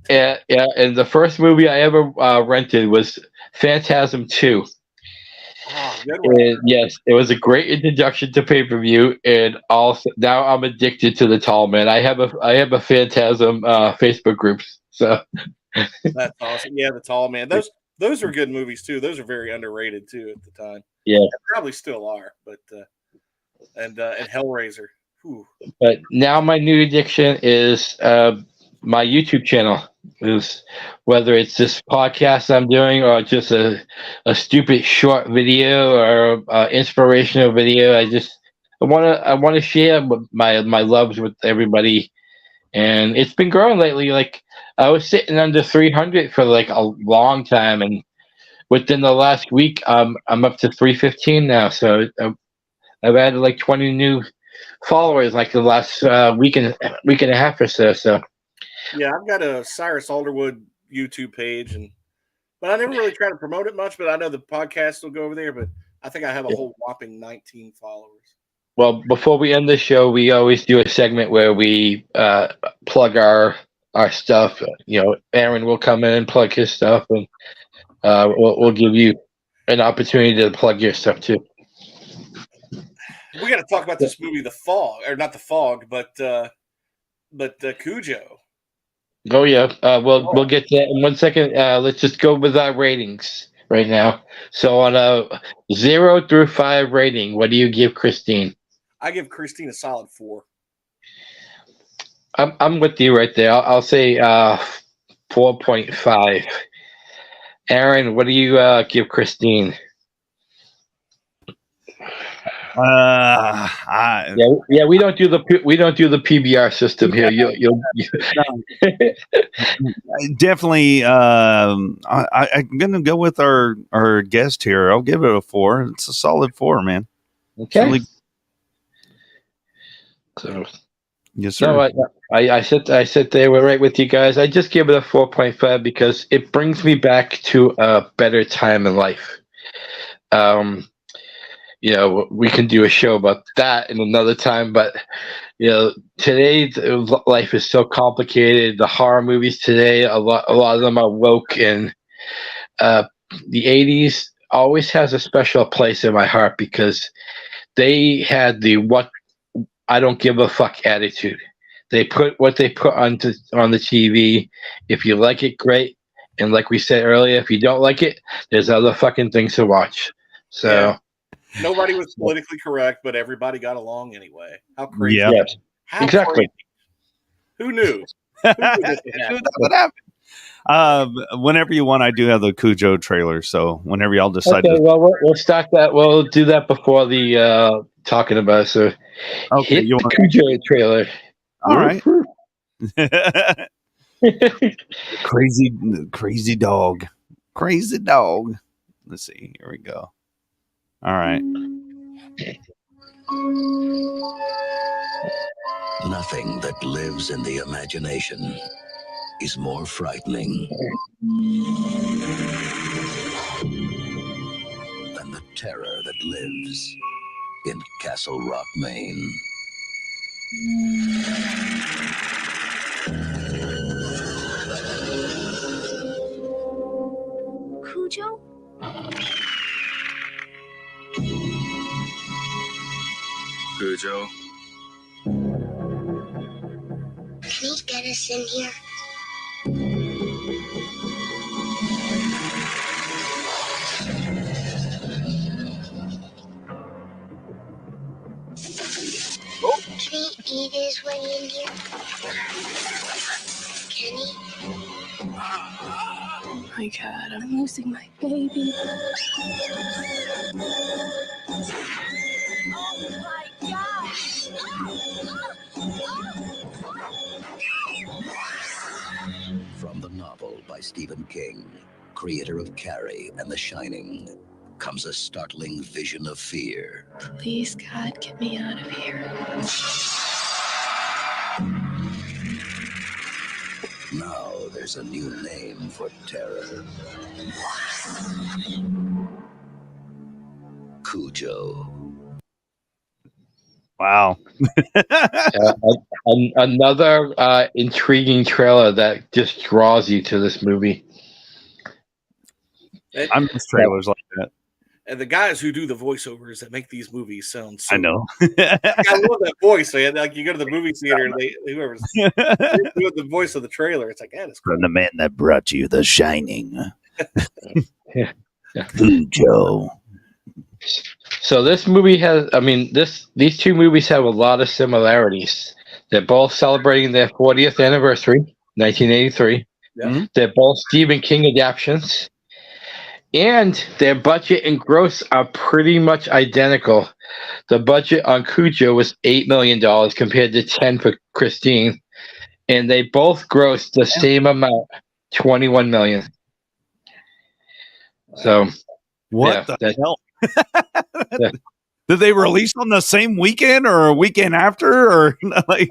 And the first movie I ever rented was Phantasm 2. Oh, good one. And yes, it was a great introduction to pay-per-view, and also now I'm addicted to the Tall Man. I have a Phantasm Facebook group, so that's awesome. Yeah, the Tall Man. Those were good movies too. Those are very underrated too at the time. Yeah, they probably still are. But and Hellraiser. Whew. But now my new addiction is my YouTube channel. Is whether it's this podcast I'm doing or just a stupid short video or inspirational video. I want to share my loves with everybody, and it's been growing lately. Like, I was sitting under 300 for like a long time, and within the last week, I'm up to 315 now. So I've added like 20 new followers like the last week and a half or so. So yeah, I've got a Cyrus Alderwood YouTube page, but I never really try to promote it much. But I know the podcast will go over there. But I think I have a whole whopping 19 followers. Well, before we end the show, we always do a segment where we plug our stuff. Aaron will come in and plug his stuff, and we'll give you an opportunity to plug your stuff too. We got to talk about this movie, The Fog, or not The Fog, but Cujo. Oh yeah, we'll get to that in 1 second. Let's just go with our ratings right now. So on a 0 through 5 rating, what do you give Christine? I give Christine a solid 4. I'm with you right there. I'll say 4.5. Aaron, what do you give Christine? We don't do the PBR system here. You'll definitely. I'm gonna go with our guest here. I'll give it a 4. It's a solid 4, man. Okay. Really... So, yes, sir. No, I sit there right with you guys. I just give it a 4.5 because it brings me back to a better time in life. We can do a show about that in another time, but today life is so complicated. The horror movies today, a lot of them are woke, and the 80s always has a special place in my heart because they had the what I don't give a fuck attitude. They put what they put on the TV. If you like it, great. And like we said earlier, if you don't like it, there's other fucking things to watch. So. Yeah. Nobody was politically correct, but everybody got along anyway. How crazy! Yep. Yes, exactly. Crazy. Who knew? Who knew that would happen? Whenever you want, I do have the Cujo trailer. So whenever y'all decide, we'll start that. We'll do that before the talking about it. So, hit the Cujo trailer. All right. Crazy dog. Crazy dog. Let's see. Here we go. All right. Nothing that lives in the imagination is more frightening than the terror that lives in Castle Rock, Maine. Cujo? Cujo? Can you get us in here? Can he eat his way in here? Can he? Oh my God, I'm losing my baby. Oh my gosh! From the novel by Stephen King, creator of Carrie and The Shining, comes a startling vision of fear. Please, God, get me out of here. Now there's a new name for terror. Cujo. Wow. Another intriguing trailer that just draws you to this movie. I miss trailers like that. And the guys who do the voiceovers that make these movies sound so... I know. I love that voice, man. Like, you go to the movie theater, and whoever's doing the voice of the trailer, it's like, it's cool. From the man that brought you The Shining. Cujo. So this movie has, these two movies have a lot of similarities. They're both celebrating their 40th anniversary, 1983. Yeah. They're both Stephen King adaptations. And their budget and gross are pretty much identical. The budget on Cujo was $8 million compared to $10 million for Christine. And they both grossed the same amount, $21 million. So, what the hell? Did they release on the same weekend or a weekend after, or like?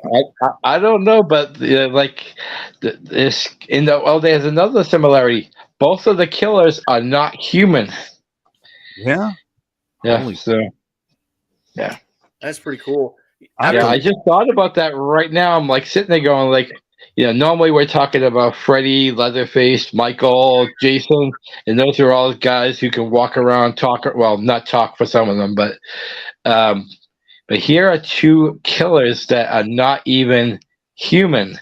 I don't know, but there's another similarity. Both of the killers are not human. Yeah. Yeah. That's pretty cool. I just thought about that right now. I'm like sitting there going normally we're talking about Freddy, Leatherface, Michael, Jason, and those are all guys who can walk around, talk. Well, not talk for some of them, but here are two killers that are not even human,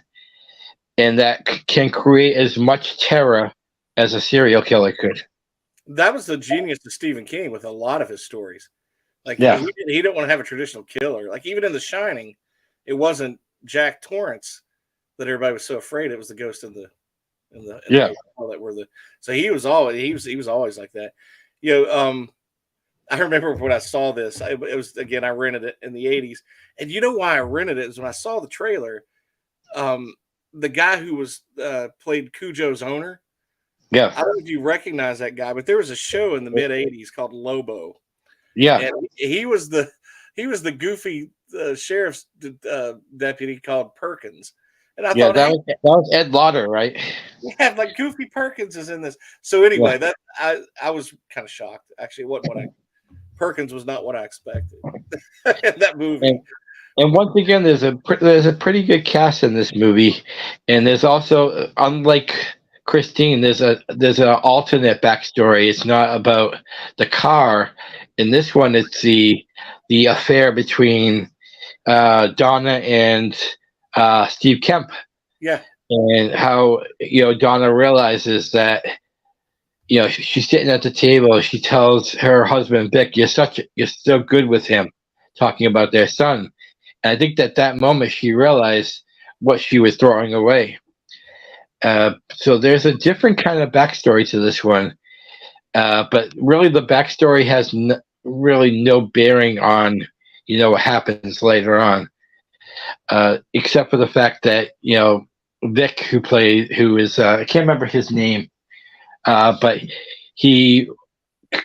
and that can create as much terror as a serial killer could. That was the genius of Stephen King with a lot of his stories. He didn't want to have a traditional killer. Like, even in The Shining, it wasn't Jack Torrance that everybody was so afraid. It was the ghost in the hotel that were the. So he was always like that. I remember when I saw this. It was, again, I rented it in the 80s, and you know why I rented it is when I saw the trailer. The guy who was played Cujo's owner. Yeah, I don't know if you recognize that guy, but there was a show in the mid '80s called Lobo. Yeah, and he was the goofy sheriff's deputy called Perkins. And I thought that was Ed Lauder, right? Yeah, like Goofy Perkins is in this. So anyway, that I was kind of shocked. Actually, Perkins was not what I expected in that movie. And once again, there's a pretty good cast in this movie, and there's also, unlike Christine, there's an alternate backstory. It's not about the car. In this one, it's the affair between Donna and Steve Kemp. Yeah. And how Donna realizes that she's sitting at the table. She tells her husband Vic, "You're so good with him," talking about their son. And I think that moment she realized what she was throwing away. So there's a different kind of backstory to this one, but really the backstory has really no bearing on what happens later on, except for the fact that Vic, who is I can't remember his name, but he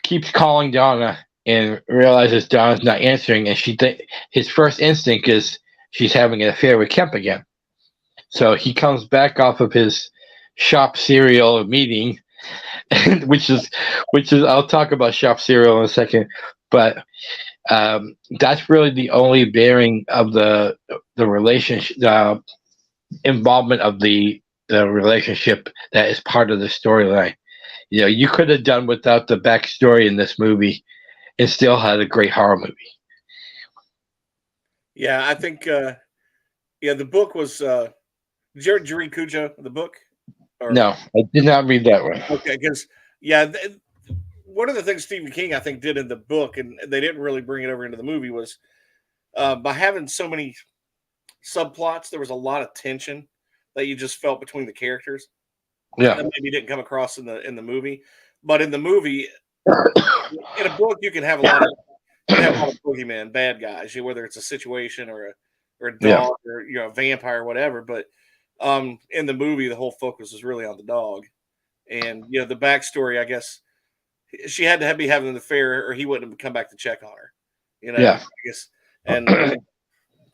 keeps calling Donna and realizes Donna's not answering, and his first instinct is she's having an affair with Kemp again. So he comes back off of his shop cereal meeting, which is I'll talk about shop cereal in a second, but that's really the only bearing of the relationship, the involvement of the relationship that is part of the storyline. You know, you could have done without the backstory in this movie and still had a great horror movie. Yeah, I think the book was did you read Cujo, the book? No, I did not read that one. Okay, because one of the things Stephen King I think did in the book, and they didn't really bring it over into the movie, was by having so many subplots, there was a lot of tension that you just felt between the characters. Yeah, that maybe didn't come across in the movie, but in the movie, in a book, you can have a lot of boogeyman, bad guys, whether it's a situation or a dog or a vampire or whatever. But in the movie, the whole focus is really on the dog, and the backstory. I guess she had to be having an affair, or he wouldn't have come back to check on her. I guess, and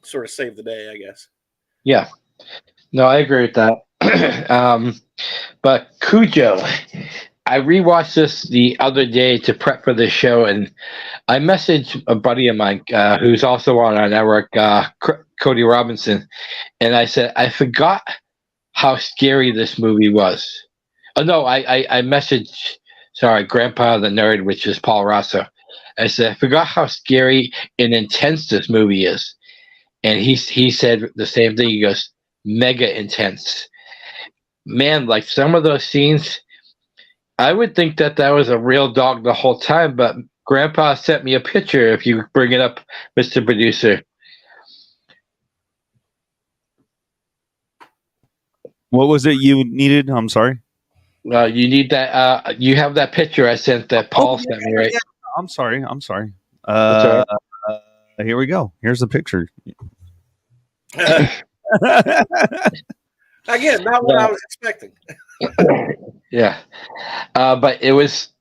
sort of saved the day, I guess. Yeah, no, I agree with that. But Cujo, I rewatched this the other day to prep for this show, and I messaged a buddy of mine who's also on our network, Cody Robinson, and I said, I forgot how scary this movie was. Oh, no, I messaged, Grandpa the Nerd, which is Paul Rosso. I said, I forgot how scary and intense this movie is. And he said the same thing. He goes, mega intense. Man, like some of those scenes, I would think that was a real dog the whole time, but Grandpa sent me a picture, if you bring it up, Mr. Producer. What was it you needed? I'm sorry. You need that. You have that picture I sent that Paul sent me, right? Yeah. I'm sorry. Here we go. Here's the picture. Again, not what I was expecting. Yeah, but it was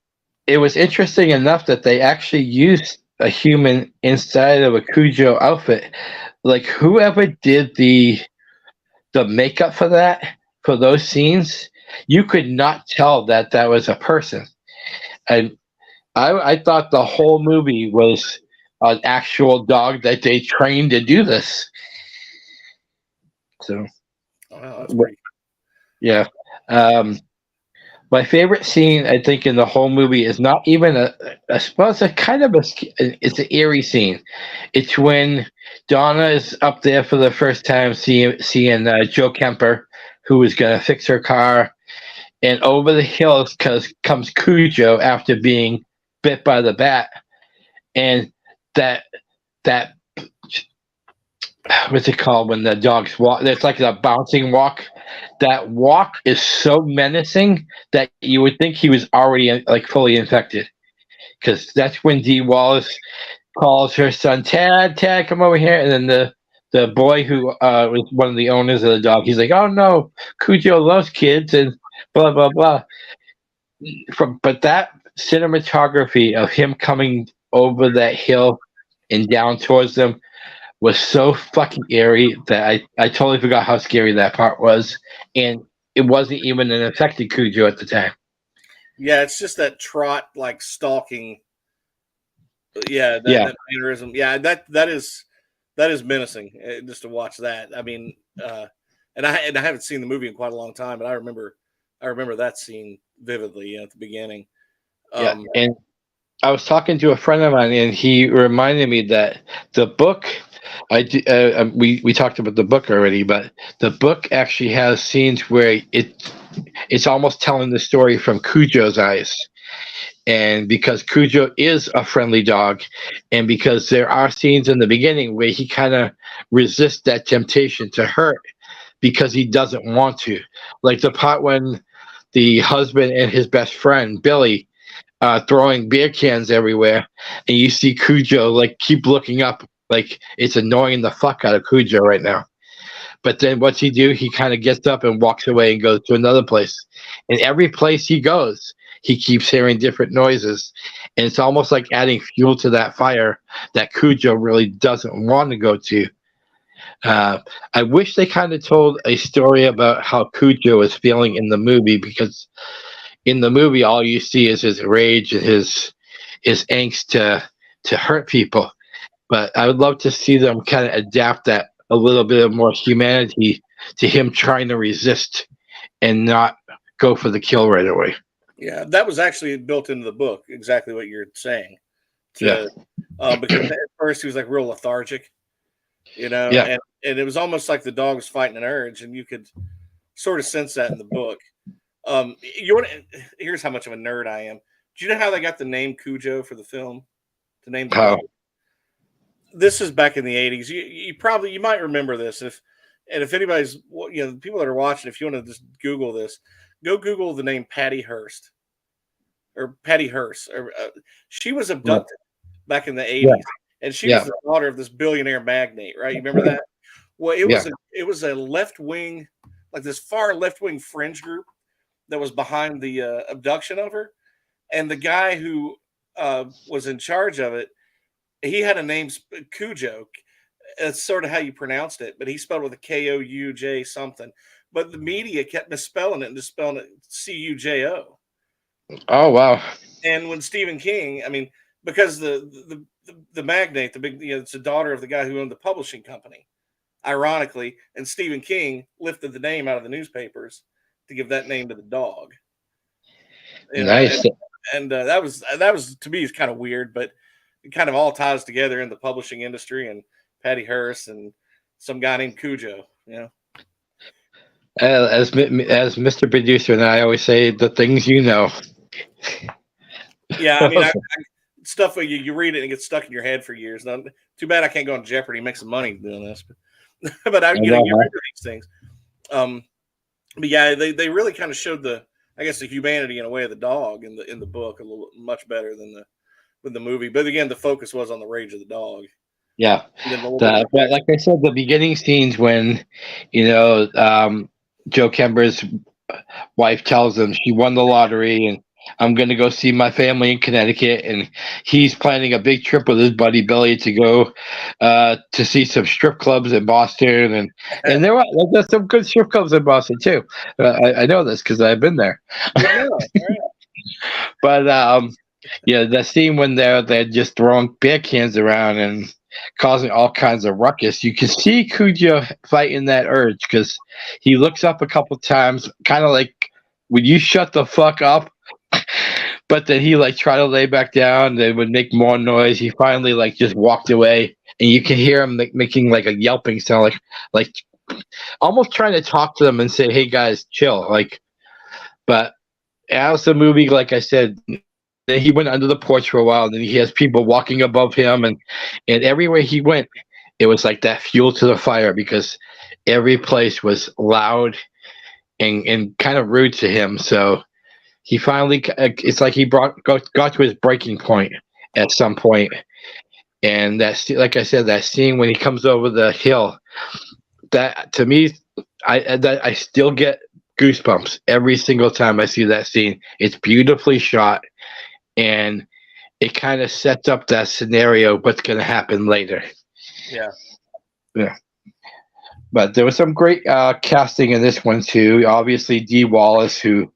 interesting enough that they actually used a human inside of a Cujo outfit. Like whoever did the makeup for those scenes, you could not tell that was a person. And I thought the whole movie was an actual dog that they trained to do this. So, that's pretty. Yeah. My favorite scene, I think, in the whole movie is not even it's an eerie scene. It's when Donna is up there for the first time seeing Joe Kemper, who is going to fix her car, and over the hills comes Cujo after being bit by the bat, and that what's it called when the dogs walk? It's like a bouncing walk. That walk is so menacing that you would think he was already fully infected, because that's when Dee Wallace calls her son, Tad, come over here, and then the boy who was one of the owners of the dog, he's like, oh no, Cujo loves kids and blah blah blah. But that cinematography of him coming over that hill and down towards them was so fucking eerie that I totally forgot how scary that part was, and it wasn't even an affected Cujo at the time. Yeah, it's just that trot, like stalking. Yeah, that mannerism. Yeah, that is menacing. Just to watch that. I mean, and I haven't seen the movie in quite a long time, but I remember that scene vividly at the beginning. And I was talking to a friend of mine, and he reminded me that the book. We talked about the book already, but the book actually has scenes where it's almost telling the story from Cujo's eyes, and because Cujo is a friendly dog, and because there are scenes in the beginning where he kind of resists that temptation to hurt because he doesn't want to, like the part when the husband and his best friend Billy throwing beer cans everywhere, and you see Cujo keep looking up. Like, it's annoying the fuck out of Cujo right now. But then what's he do? He kind of gets up and walks away and goes to another place. And every place he goes, he keeps hearing different noises. And it's almost like adding fuel to that fire that Cujo really doesn't want to go to. I wish they kind of told a story about how Cujo is feeling in the movie, because in the movie all you see is his rage and his angst to hurt people. But I would love to see them kind of adapt that a little bit of more humanity to him trying to resist and not go for the kill right away. Yeah, that was actually built into the book, exactly what you're saying. Because at first he was like real lethargic, and it was almost like the dog was fighting an urge, and you could sort of sense that in the book. Here's how much of a nerd I am. Do you know how they got the name Cujo for the film? To name the dog? This is back in the 80s. You might remember this. If anybody's, people that are watching, if you want to just Google this, go Google the name Patty Hearst. She was abducted back in the 80s, and she was the daughter of this billionaire magnate, right? You remember that? Well, it was a left wing, like this far left wing fringe group that was behind the abduction of her, and the guy who was in charge of it, he had a name Cujo. That's sort of how you pronounced it, but he spelled it with a K-O-U-J something. But the media kept misspelling it and just spelling it C-U-J-O. Oh, wow. And when Stephen King, because the magnate, the big, it's the daughter of the guy who owned the publishing company, ironically, and Stephen King lifted the name out of the newspapers to give that name to the dog. Nice. And that was to me is kind of weird, but it kind of all ties together in the publishing industry and Patty Hearst and some guy named Cujo, As Mr. Producer and I always say, the things you know. Yeah, stuff where you read it and it gets stuck in your head for years. Now, too bad I can't go on Jeopardy and make some money doing this, but you remember these things. But yeah, they really kind of showed the humanity in a way of the dog in the book a little much better than the movie. But again, the focus was on the rage of the dog. Yeah, but like I said, the beginning scenes when Joe Kemper's wife tells him she won the lottery and I'm going to go see my family in Connecticut, and he's planning a big trip with his buddy Billy to go to see some strip clubs in Boston, and there's some good strip clubs in Boston too. I know this because I've been there. But the scene when they're just throwing beer cans around and causing all kinds of ruckus, you can see Cujo fighting that urge because he looks up a couple times, kind of like, would you shut the fuck up? But then he try to lay back down. They would make more noise. He finally just walked away, and you can hear him making a yelping sound, like almost trying to talk to them and say, "Hey guys, chill." But as the movie, like I said, then he went under the porch for a while. And then he has people walking above him, and everywhere he went, it was like that fuel to the fire because every place was loud and kind of rude to him. So he finally, it's like he got to his breaking point at some point. And like I said, that scene when he comes over the hill, that to me, I still get goosebumps every single time I see that scene. It's beautifully shot, and it kind of sets up that scenario, what's going to happen later. Yeah. But there was some great casting in this one too. Obviously, Dee Wallace, who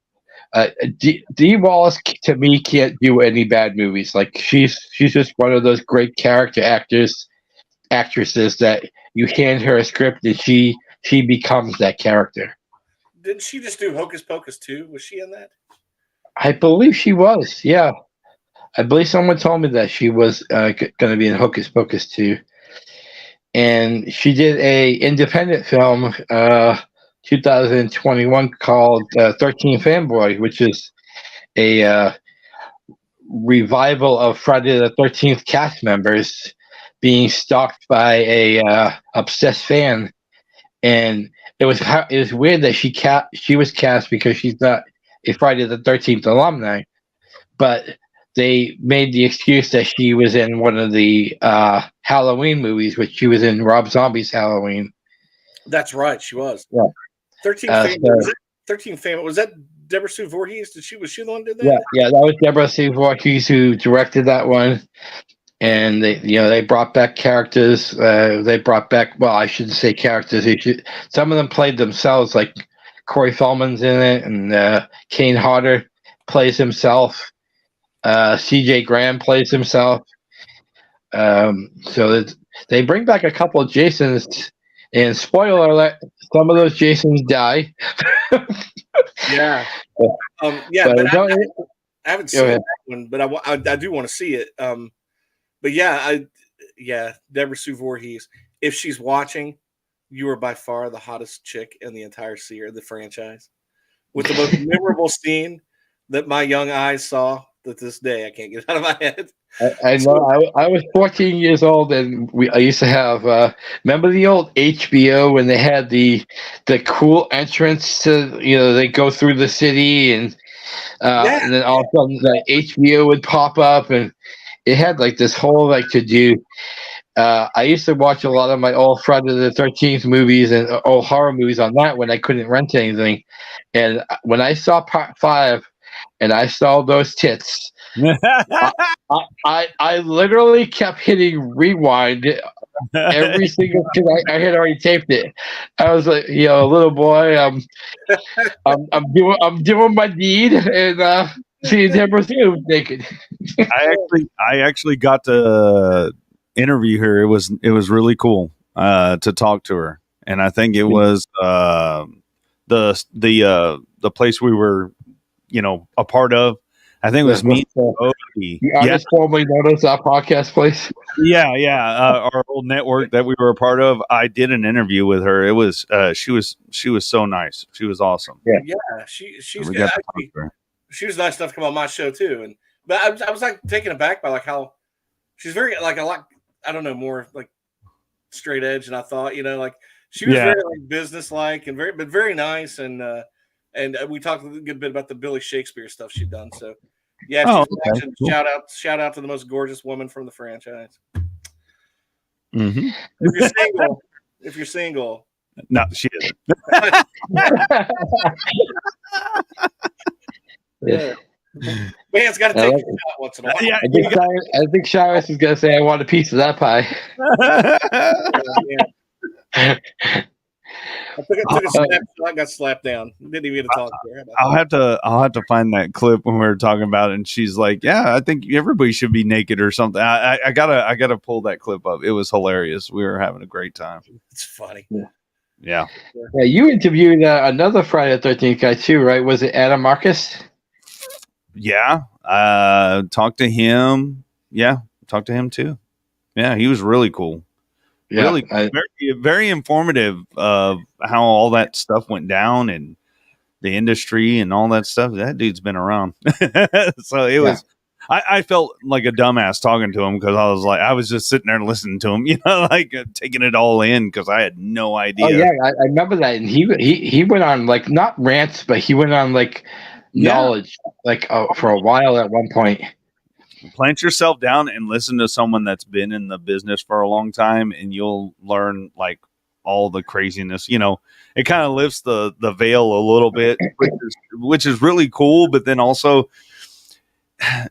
Dee Wallace to me can't do any bad movies. She's just one of those great character actresses that you hand her a script and she becomes that character. Didn't she just do Hocus Pocus 2? Was she in that? I believe she was. Yeah, I believe someone told me that she was going to be in Hocus Pocus 2. And she did a independent film, 2021, called 13 Fanboy, which is a revival of Friday the 13th cast members being stalked by a obsessed fan. And it was weird that she was cast because she's not a Friday the 13th alumni, but they made the excuse that she was in one of the Halloween movies, which she was in Rob Zombie's Halloween. That's right. She was. Yeah. 13 Famous. 13 Famous. Was that Deborah Sue Voorhees? Was she the one who did that? Yeah, that was Deborah Sue Voorhees who directed that one. And they brought back characters. They brought back, well, I shouldn't say characters. Some of them played themselves, like Corey Feldman's in it, and Kane Hodder plays himself. C.J. Graham plays himself. So they bring back a couple of Jasons, and spoiler alert, some of those Jasons die. Yeah. But I haven't seen that one, but I do want to see it. But Deborah Sue Voorhees. If she's watching, you are by far the hottest chick in the entire the franchise, with the most memorable scene that my young eyes saw. That this day I can't get out of my head. I know. I was 14 years old, and I used to have. Remember the old HBO when they had the cool entrance to they go through the city, and then all of a sudden the HBO would pop up, and it had like this whole to do. I used to watch a lot of my old Friday the 13th movies and old horror movies on that when I couldn't rent anything, and when I saw Part 5. And I saw those tits. I literally kept hitting rewind every single because I had already taped it. I was like, little boy, I'm doing my deed and seeing Deborah Sue naked. I actually got to interview her. It was really cool to talk to her, and I think it was the place we were. A part of. I think it was me. The artist formerly known as our podcast place. Yeah. Our old network that we were a part of. I did an interview with her. It was she was so nice. She was awesome. Yeah. She's good. She was nice enough to come on my show too. But I was like taken aback by how she's very a lot. I don't know, more like straight edge than I thought. She was very business-like and very nice and we talked a good bit about the Billy Shakespeare stuff she'd done. So, cool. Shout out to the most gorgeous woman from the franchise. Mm-hmm. If you're single, no, she isn't. Yeah, man's got to take a shot once in a while. Yeah, I think Cyrus is gonna say, "I want a piece of that pie." I took a snapshot. I got slapped down. Didn't even get to talk to her. I'll have to find that clip when we were talking about it. And she's like, "Yeah, I think everybody should be naked or something." I gotta pull that clip up. It was hilarious. We were having a great time. It's funny. Yeah. You interviewed another Friday the 13th guy too, right? Was it Adam Marcus? Yeah. Talked to him. Yeah, talked to him too. Yeah, he was really cool. Yeah, really very informative of how all that stuff went down and the industry and all that stuff. That dude's been around. So it was, I felt like a dumbass talking to him because I was just sitting there listening to him, taking it all in because I had no idea. Oh yeah, I remember that. And he went on not rants, but he went on knowledge for a while at one point. Plant yourself down and listen to someone that's been in the business for a long time, and you'll learn all the craziness. It kind of lifts the veil a little bit, which is really cool. But then also, I'm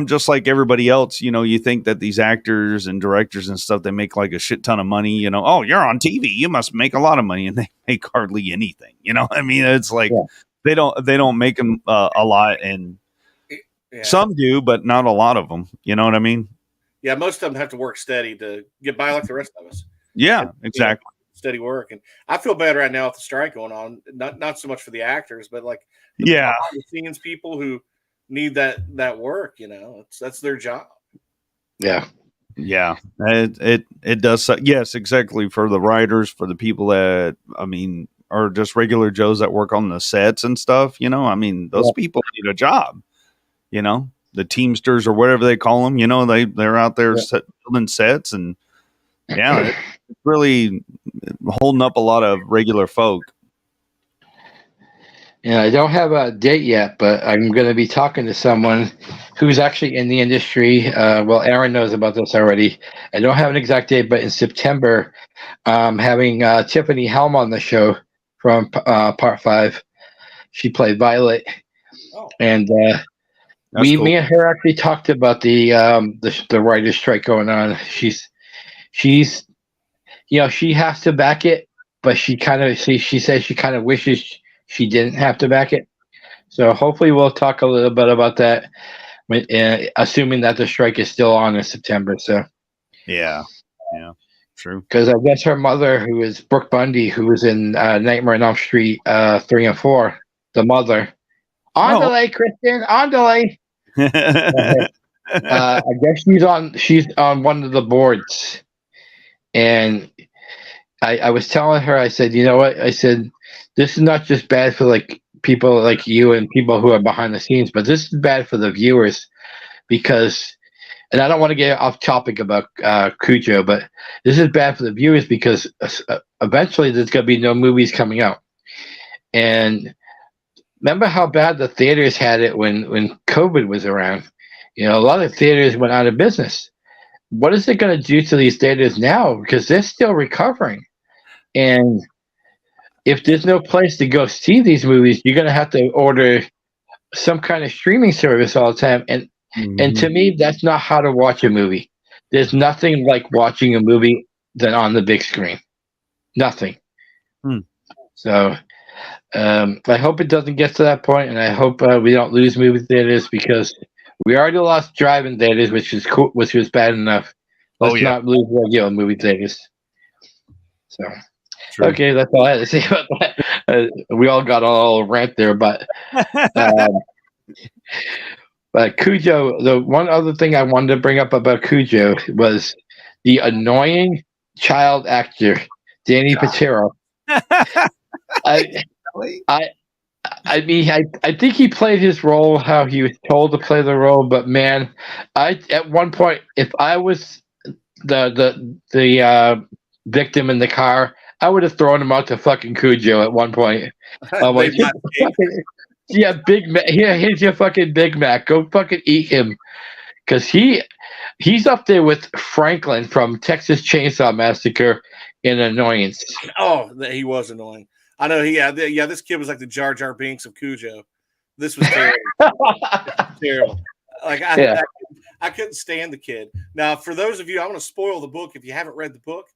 just like everybody else. You think that these actors and directors and stuff, they make a shit ton of money. Oh, you're on TV, you must make a lot of money, and they make hardly anything. I mean, it's they don't make them a lot and. Yeah. Some do, but not a lot of them. You know what I mean? Yeah, most of them have to work steady to get by like the rest of us. Yeah, exactly. Steady work. And I feel bad right now with the strike going on. Not so much for the actors, but the behind-the-scenes people who need that work. That's their job. Yeah. Yeah, it does. Yes, exactly. For the writers, for the people that are just regular Joes that work on the sets and stuff. Those people need a job. The Teamsters or whatever they call them, they're out there building sets and it's really holding up a lot of regular folk. And I don't have a date yet, but I'm going to be talking to someone who's actually in the industry. Well, Aaron knows about this already. I don't have an exact date, but in September, having Tiffany Helm on the show from Part 5. She played Violet. Oh. And me and her actually talked about the writer's strike going on. She's she has to back it, but she says she kind of wishes she didn't have to back it. So hopefully we'll talk a little bit about that, assuming that the strike is still on in September. So yeah, true. Because I guess her mother, who is Brooke Bundy, who was in Nightmare on Elm Street 3 and 4, the mother. On delay, Kristen. On delay. I guess she's on one of the boards, and I was telling her, I said, you know what? I said, this is not just bad for like people like you and people who are behind the scenes, but this is bad for the viewers because, and I don't want to get off topic about Cujo, but this is bad for the viewers because eventually there's going to be no movies coming out. And remember how bad the theaters had it when COVID was around? A lot of theaters went out of business. What is it going to do to these theaters now? Because they're still recovering. And if there's no place to go see these movies, you're going to have to order some kind of streaming service all the time. And and to me, that's not how to watch a movie. There's nothing like watching a movie than on the big screen. Nothing. So I hope it doesn't get to that point, and I hope we don't lose movie theaters because we already lost drive-in theaters, which is cool, which was bad enough. Let's not lose regular movie theaters. So. True. Okay, that's all I had to say about that. We all got all rant there, but Cujo, the one other thing I wanted to bring up about Cujo was the annoying child actor, Danny Patero. I think he played his role how he was told to play the role, but man, at one point, if I was the victim in the car, I would have thrown him out to fucking Cujo at one point. I'm like, Big Mac. Yeah, here's your fucking Big Mac. Go fucking eat him. Because he's up there with Franklin from Texas Chainsaw Massacre in annoyance. Oh, he was annoying. I know. This kid was like the Jar Jar Binks of Cujo. This was terrible. Terrible. Like I couldn't stand the kid. Now, for those of you, I want to spoil the book if you haven't read the book.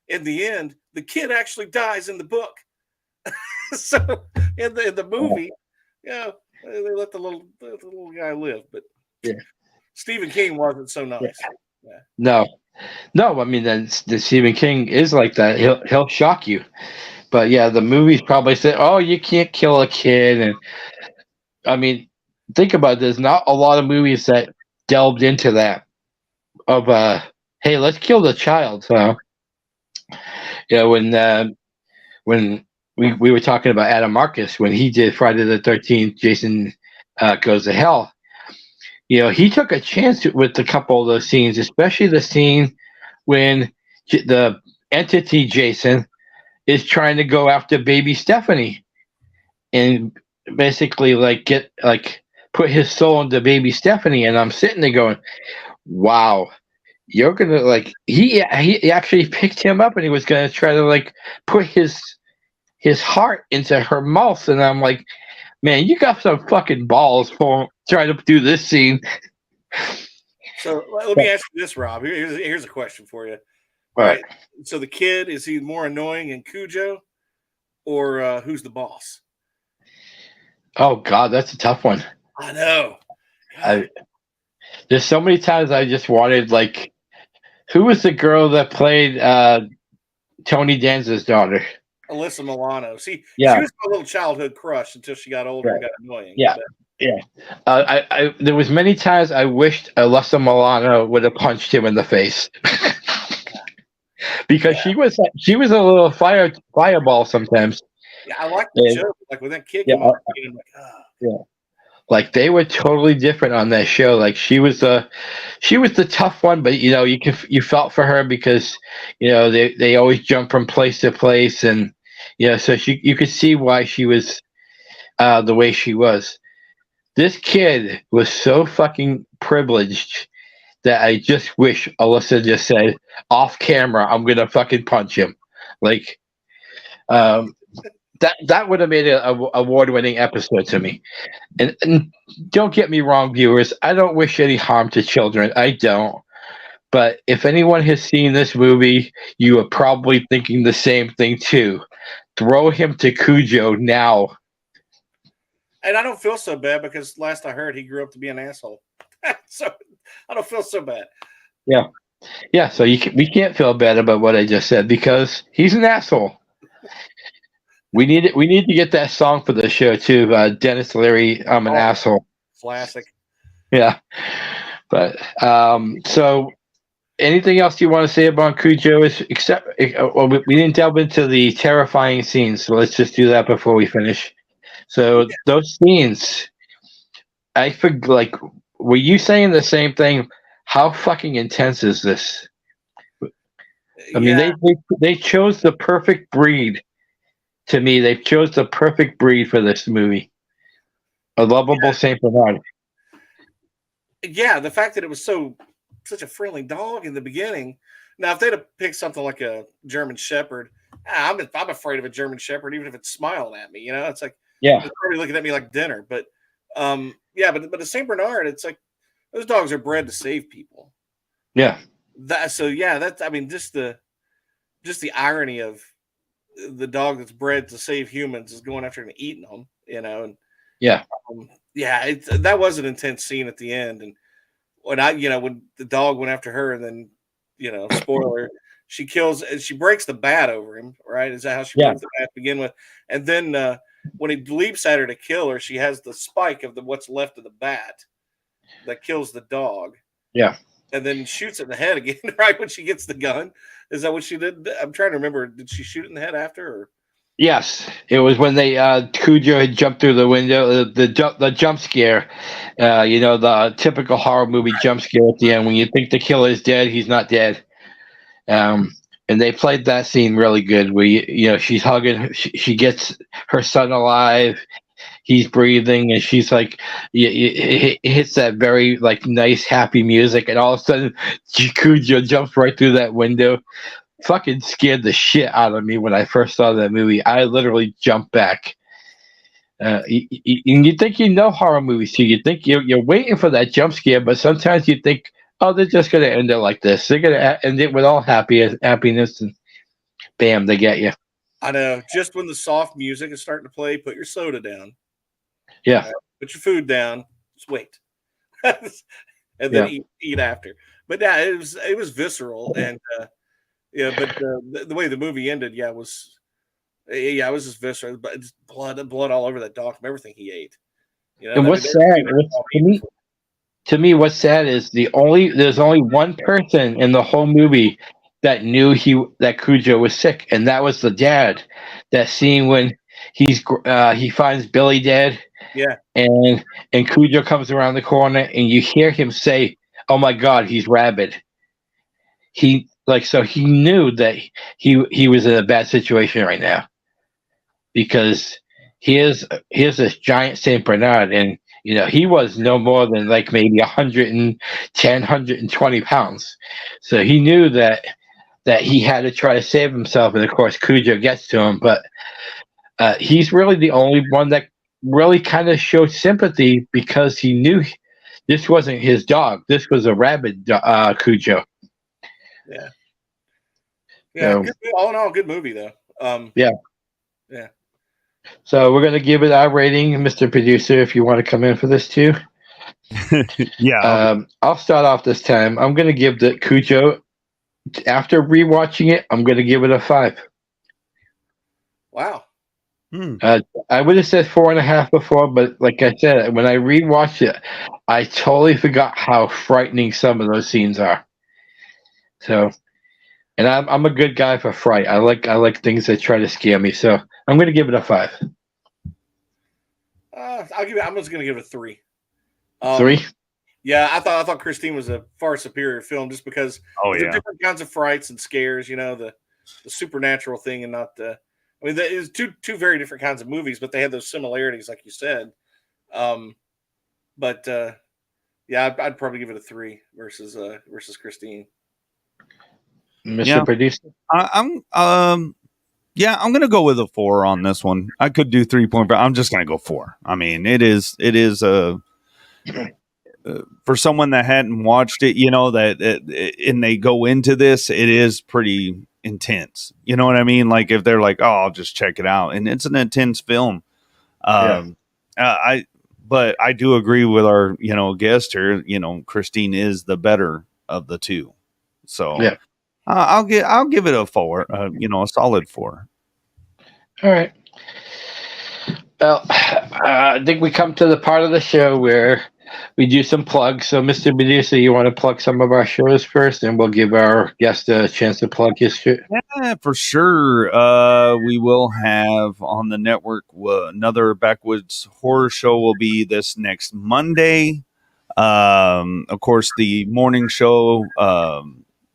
In the end, the kid actually dies in the book. So in the movie, they let the little guy live. But Stephen King wasn't so nice. Yeah. No. I mean, the Stephen King is like that. He'll shock you. But yeah, the movies probably said, "Oh, you can't kill a kid." And I mean, think about it. There's not a lot of movies that delved into that. Of hey, let's kill the child. So. When we were talking about Adam Marcus, when he did Friday the 13th, Jason Goes to Hell, he took a chance with a couple of those scenes, especially the scene when the entity Jason is trying to go after baby Stephanie and basically put his soul into baby Stephanie. And I'm sitting there going, wow. You're gonna he actually picked him up and he was gonna try to put his heart into her mouth, and I'm like, man, you got some fucking balls for trying to do this scene. So let me ask you this, Rob. Here's a question for you. All right. So the kid, is he more annoying in Cujo, or who's the boss? Oh God, that's a tough one. I know. There's so many times I just wanted who was the girl that played Tony Danza's daughter? Alyssa Milano. See, she was my little childhood crush until she got older and got annoying. Yeah. There was many times I wished Alyssa Milano would have punched him in the face because she was a little fireball sometimes. Yeah, I like the show. When that kid came up, I'm like, oh. Yeah. They were totally different on that show. She was the tough one, but you felt for her because they always jump from place to place, and so you could see why she was the way she was. This kid was so fucking privileged that I just wish Alyssa just said off camera, I'm gonna fucking punch him. Like, that would have made an award-winning episode to me. And don't get me wrong, viewers, I don't wish any harm to children. I don't. But if anyone has seen this movie, you are probably thinking the same thing too. Throw him to Cujo now. And I don't feel so bad because last I heard he grew up to be an asshole. So I don't feel so bad. Yeah. Yeah, so we can't feel bad about what I just said because he's an asshole. We need to get that song for the show too. Dennis Leary, I'm an asshole. Classic. Yeah. But so anything else you want to say about Cujo except we didn't delve into the terrifying scenes, so let's just do that before we finish. So those scenes, I forget, like, were you saying the same thing? How fucking intense is this? I mean, they chose the perfect breed. To me, they chose the perfect breed for this movie. A lovable Saint Bernard. Yeah, the fact that it was such a friendly dog in the beginning. Now, if they'd have picked something like a German Shepherd, I'm afraid of a German Shepherd, even if it's smiling at me. You know, it's like it's probably looking at me like dinner. But but a Saint Bernard, it's like those dogs are bred to save people. Yeah. Just the irony of the dog that's bred to save humans is going after and eating them, you know. And that was an intense scene at the end. And when the dog went after her, and then, you know, spoiler, she kills and she breaks the bat over him, right? Is that how she breaks the bat to begin with? And then when he leaps at her to kill her, she has the spike of what's left of the bat that kills the dog. Yeah. And then shoots it in the head again, right when she gets the gun. Is that what she did? I'm trying to remember. Did she shoot it in the head after? Or? Yes, it was when they Cujo had jumped through the window. The jump scare, the typical horror movie jump scare at the end when you think the killer is dead, he's not dead. And they played that scene really good. Where she's hugging, she gets her son alive. He's breathing, and she's like, it hits that very like nice, happy music, and all of a sudden, Cujo jumps right through that window. Fucking scared the shit out of me when I first saw that movie. I literally jumped back. You think horror movies too. You think you're waiting for that jump scare, but sometimes you think, oh, they're just gonna end it like this. They're gonna end it with all happiness, and bam, they get you. I know. Just when the soft music is starting to play, put your soda down. Yeah. Put your food down. Just wait, and then eat after. But yeah, it was visceral, and but the way the movie ended, it was just visceral. But just blood all over that dog from everything he ate. You know, and what's sad to me, what's sad is there's only one person in the whole movie that knew that Cujo was sick, and that was the dad. That scene when he finds Billy dead. Yeah. And Cujo comes around the corner, and you hear him say, "Oh my God, he's rabid." So he knew that he was in a bad situation right now, because here's this giant Saint Bernard, and he was no more than like maybe 110, 120 pounds. So he knew that he had to try to save himself, and of course Cujo gets to him, but he's really the only one that really kind of showed sympathy, because he knew this wasn't his dog. This was a rabid Cujo. Yeah. Yeah. All in all, good movie though. Yeah. So we're gonna give it our rating, Mr. Producer. If you want to come in for this too. Yeah. I'll start off this time. I'm gonna give the Cujo. After rewatching it, I'm gonna give it a 5. Wow. I would have said 4.5 before, but like I said, when I rewatched it, I totally forgot how frightening some of those scenes are. So, and I'm a good guy for fright. I like things that try to scare me. So I'm going to give it a 5. I'm just going to give it a 3. 3? Yeah, I thought Christine was a far superior film, just because the different kinds of frights and scares. The supernatural thing, and not the. I mean, it's two very different kinds of movies, but they have those similarities, like you said. But I'd probably give it a 3 versus Christine. Mr. Producer, I'm gonna go with a 4 on this one. I could do 3.5. I'm just gonna go 4. I mean, it is for someone that hadn't watched it, and they go into this, it is pretty intense. You know what I mean? Like if they're like, "Oh, I'll just check it out," and it's an intense film. But I do agree with our guest here. Christine is the better of the two. So I'll give it a 4. A solid 4. All right. Well, I think we come to the part of the show where we do some plugs. So, Mr. Medusa, you want to plug some of our shows first, and we'll give our guest a chance to plug his show? Yeah, for sure. We will have on the network another Backwoods Horror Show will be this next Monday. Of course, the morning show,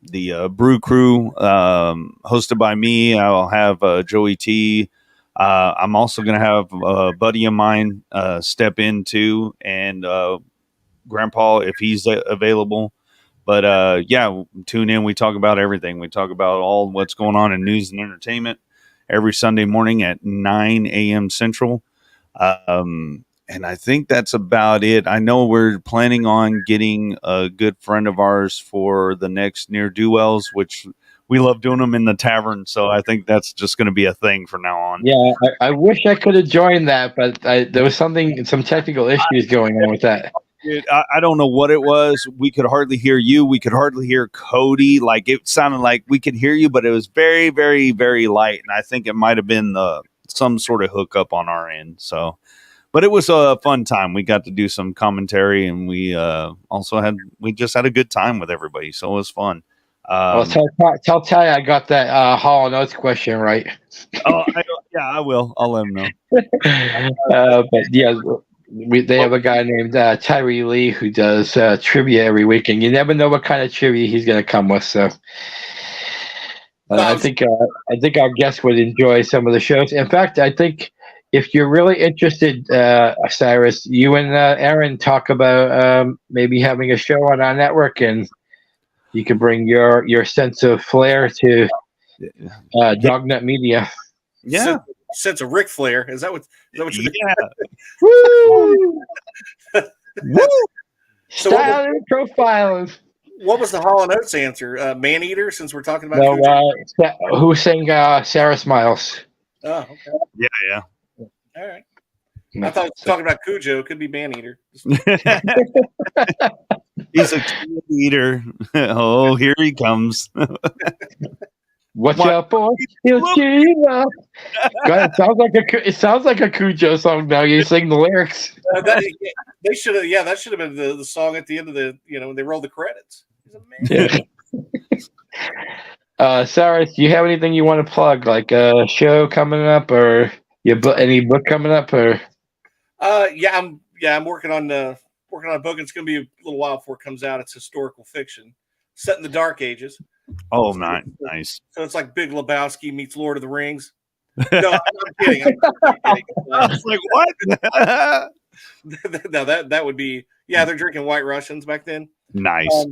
the Brew Crew, hosted by me. I'll have Joey T. I'm also going to have a buddy of mine step in too, and Grandpa if he's available. But tune in. We talk about everything. We talk about all what's going on in news and entertainment every Sunday morning at 9 a.m. Central. And I think that's about it. I know we're planning on getting a good friend of ours for the next Near Do Wells, which we love doing them in the tavern. So I think that's just going to be a thing from now on. Yeah, I wish I could have joined that, but there was some technical issues going on with that. Dude, I don't know what it was. We could hardly hear you. We could hardly hear Cody. Like it sounded like we could hear you, but it was very, very, very light. And I think it might have been some sort of hookup on our end. So, but it was a fun time. We got to do some commentary, and we just had a good time with everybody. So it was fun. Well, tell Ty I got that Hall & Oates question right. I will. I'll let him know. But yeah, they have a guy named Tyree Lee who does trivia every week, and you never know what kind of trivia he's going to come with. So I think our guests would enjoy some of the shows. In fact, I think if you're really interested, Cyrus, you and Aaron talk about maybe having a show on our network, and you can bring your sense of flair to Dognut Media. Yeah. Sense of Ric Flair. Is that what you mean? Woo! Woo! So Styling profiling. What was the Hall & Oates answer? Man-eater, since we're talking about who sang Sarah Smiles? Oh, okay. Yeah. All right. I thought talking about Cujo. It could be Man-eater. He's a eater. Oh, here he comes. Watch out, boy! He'll cheer you up. God, it sounds like a Cujo song now. You sing the lyrics. They should have. Yeah, that should have been the song at the end of when they roll the credits. Sarah, do you have anything you want to plug, like a show coming up, or any book coming up, or? I'm working on a book. It's going to be a little while before it comes out. It's historical fiction set in the Dark Ages. Oh, nice. So it's like Big Lebowski meets Lord of the Rings. No, I'm kidding. I was like, what? No, that would be. Yeah, they're drinking White Russians back then. Nice.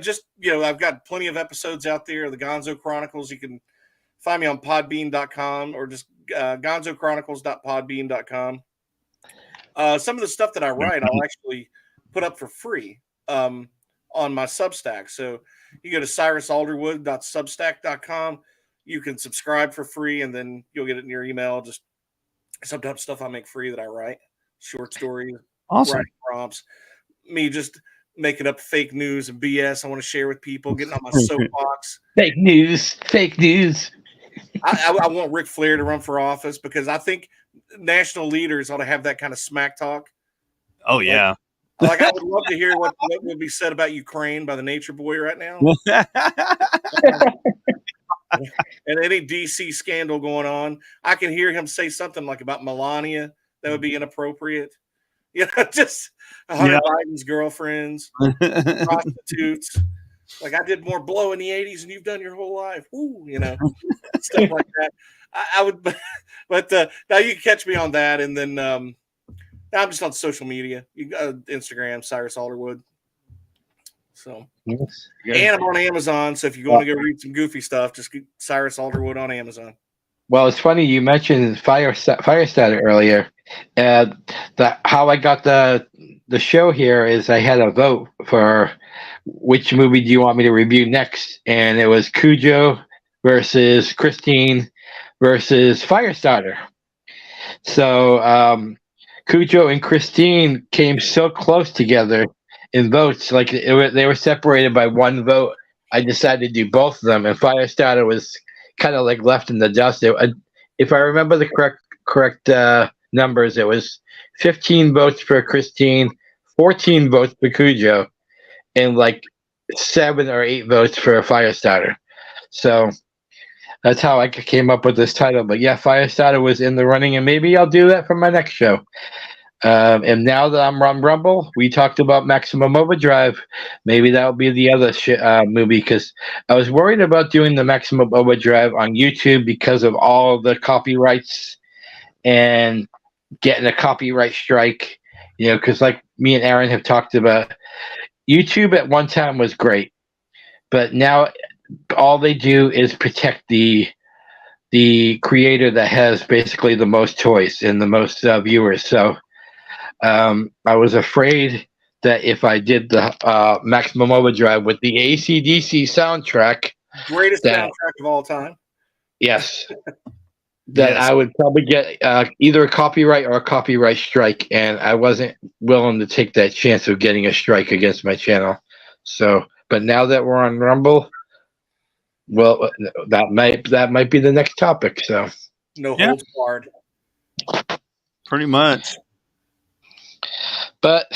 Just I've got plenty of episodes out there. The Gonzo Chronicles. You can find me on Podbean.com or just GonzoChronicles.podbean.com. Some of the stuff that I write, I'll actually put up for free on my Substack. So you go to CyrusAlderwood.substack.com. You can subscribe for free, and then you'll get it in your email. Just sometimes stuff I make free that I write, short stories, awesome writing prompts, me just making up fake news and BS I want to share with people, getting on my soapbox. Fake news. I want Ric Flair to run for office because I think national leaders ought to have that kind of smack talk. Oh, yeah. Like I would love to hear what would be said about Ukraine by the Nature Boy right now. And any DC scandal going on, I can hear him say something like about Melania that would be inappropriate. Just Hunter Biden's girlfriends, prostitutes. Like I did more blow in the 80s than you've done your whole life. Woo, stuff like that. I would, but now you can catch me on that. And then now I'm just on social media. You got Instagram, Cyrus Alderwood. So, yes. And I'm on Amazon. So if you want to go read some goofy stuff, just get Cyrus Alderwood on Amazon. Well, it's funny you mentioned Firestarter earlier. How I got the show here is I had a vote for which movie do you want me to review next, and it was Cujo versus Christine versus Firestarter. So Cujo and Christine came so close together in votes, like they were separated by one vote. I decided to do both of them, and Firestarter was kind of like left in the dust. If I remember the correct numbers, it was 15 votes for Christine, 14 votes for Cujo, and like 7 or 8 votes for Firestarter. So that's how I came up with this title. But yeah, Firestarter was in the running, and maybe I'll do that for my next show. And now that I'm on Rumble, we talked about Maximum Overdrive. Maybe that'll be the other movie, because I was worried about doing the Maximum Overdrive on YouTube because of all the copyrights and getting a copyright strike. Because like me and Aaron have talked about, YouTube at one time was great, but now all they do is protect the creator that has basically the most toys and the most viewers. So I was afraid that if I did the Maximum Overdrive with the AC/DC soundtrack, greatest soundtrack of all time, yes, that yes, I would probably get either a copyright or a copyright strike, and I wasn't willing to take that chance of getting a strike against my channel. So, but now that we're on Rumble, well, that might be the next topic. So, no holds barred. Pretty much. But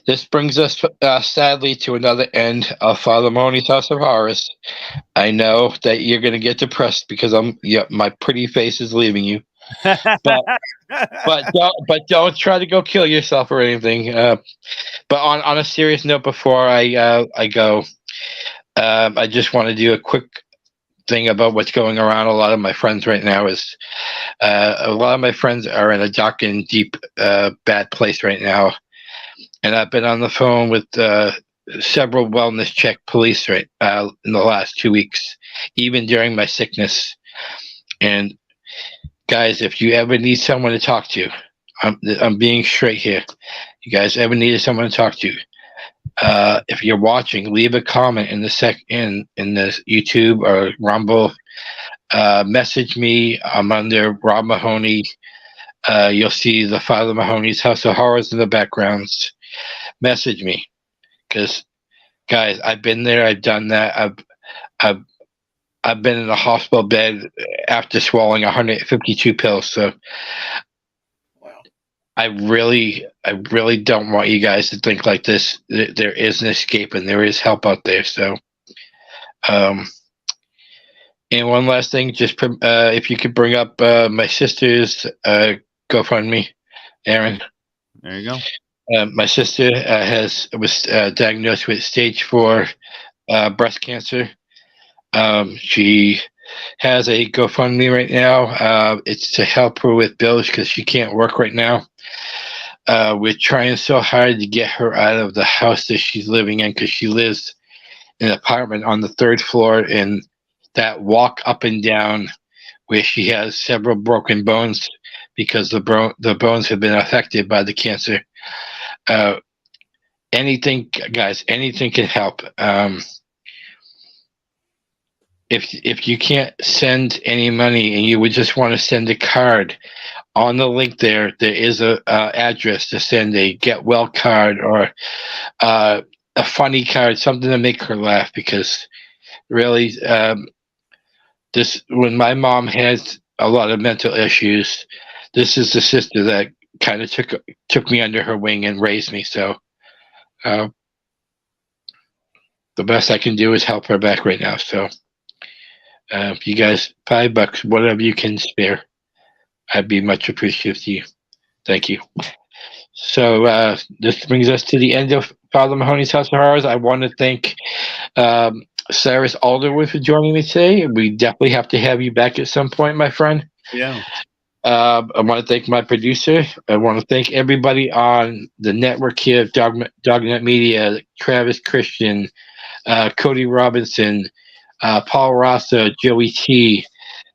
this brings us sadly to another end of Father Mahoney's House of Horrors. I know that you're going to get depressed because my pretty face is leaving you. but don't try to go kill yourself or anything. But on a serious note, before I go, I just want to do a quick thing about what's going around. A lot of my friends right now is a lot of my friends are in a dark and deep bad place right now, and I've been on the phone with several wellness check police in the last 2 weeks, even during my sickness. And guys, if you ever need someone to talk to, I'm being straight here. You guys ever needed someone to talk to? If you're watching, leave a comment in the YouTube or Rumble. Message me. I'm under Rob Mahoney. You'll see the Father Mahoney's House of Horrors in the backgrounds. Message me, because guys, I've been there. I've done that. I've been in a hospital bed after swallowing 152 pills. So I really don't want you guys to think like this. There is an escape and there is help out there. So, and one last thing, just if you could bring up my sister's GoFundMe, Aaron. There you go. My sister was diagnosed with stage 4 breast cancer. She has a GoFundMe right now. It's to help her with bills because she can't work right now. We're trying so hard to get her out of the house that she's living in, because she lives in an apartment on the 3rd floor, and that walk up and down where she has several broken bones because the bones have been affected by the cancer. Anything, guys, anything can help. If you can't send any money and you would just want to send a card, on the link there is a address to send a get well card or a funny card, something to make her laugh, because really when my mom has a lot of mental issues, this is the sister that kind of took me under her wing and raised me. So the best I can do is help her back right now. So you guys, $5, whatever you can spare, I'd be much appreciative to you. Thank you. So this brings us to the end of Father Mahoney's House of Horrors. I want to thank Cyrus Alderwood for joining me today. We definitely have to have you back at some point, my friend. Yeah. I want to thank my producer. I want to thank everybody on the network here, Dognet Media, Travis Christian, Cody Robinson, Paul Rassa, Joey T.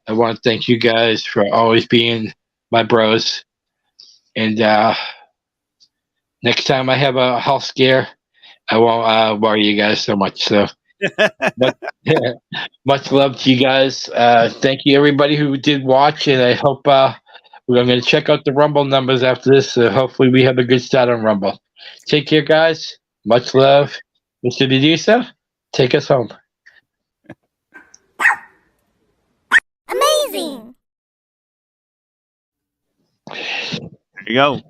I want to thank you guys for always being my bros. And next time I have a house scare, I won't worry you guys so much. So much love to you guys. Thank you, everybody who did watch, and I hope we're going to check out the Rumble numbers after this. So hopefully we have a good start on Rumble. Take care, guys. Much love. Mr. Medusa, take us home. Amazing. There you go.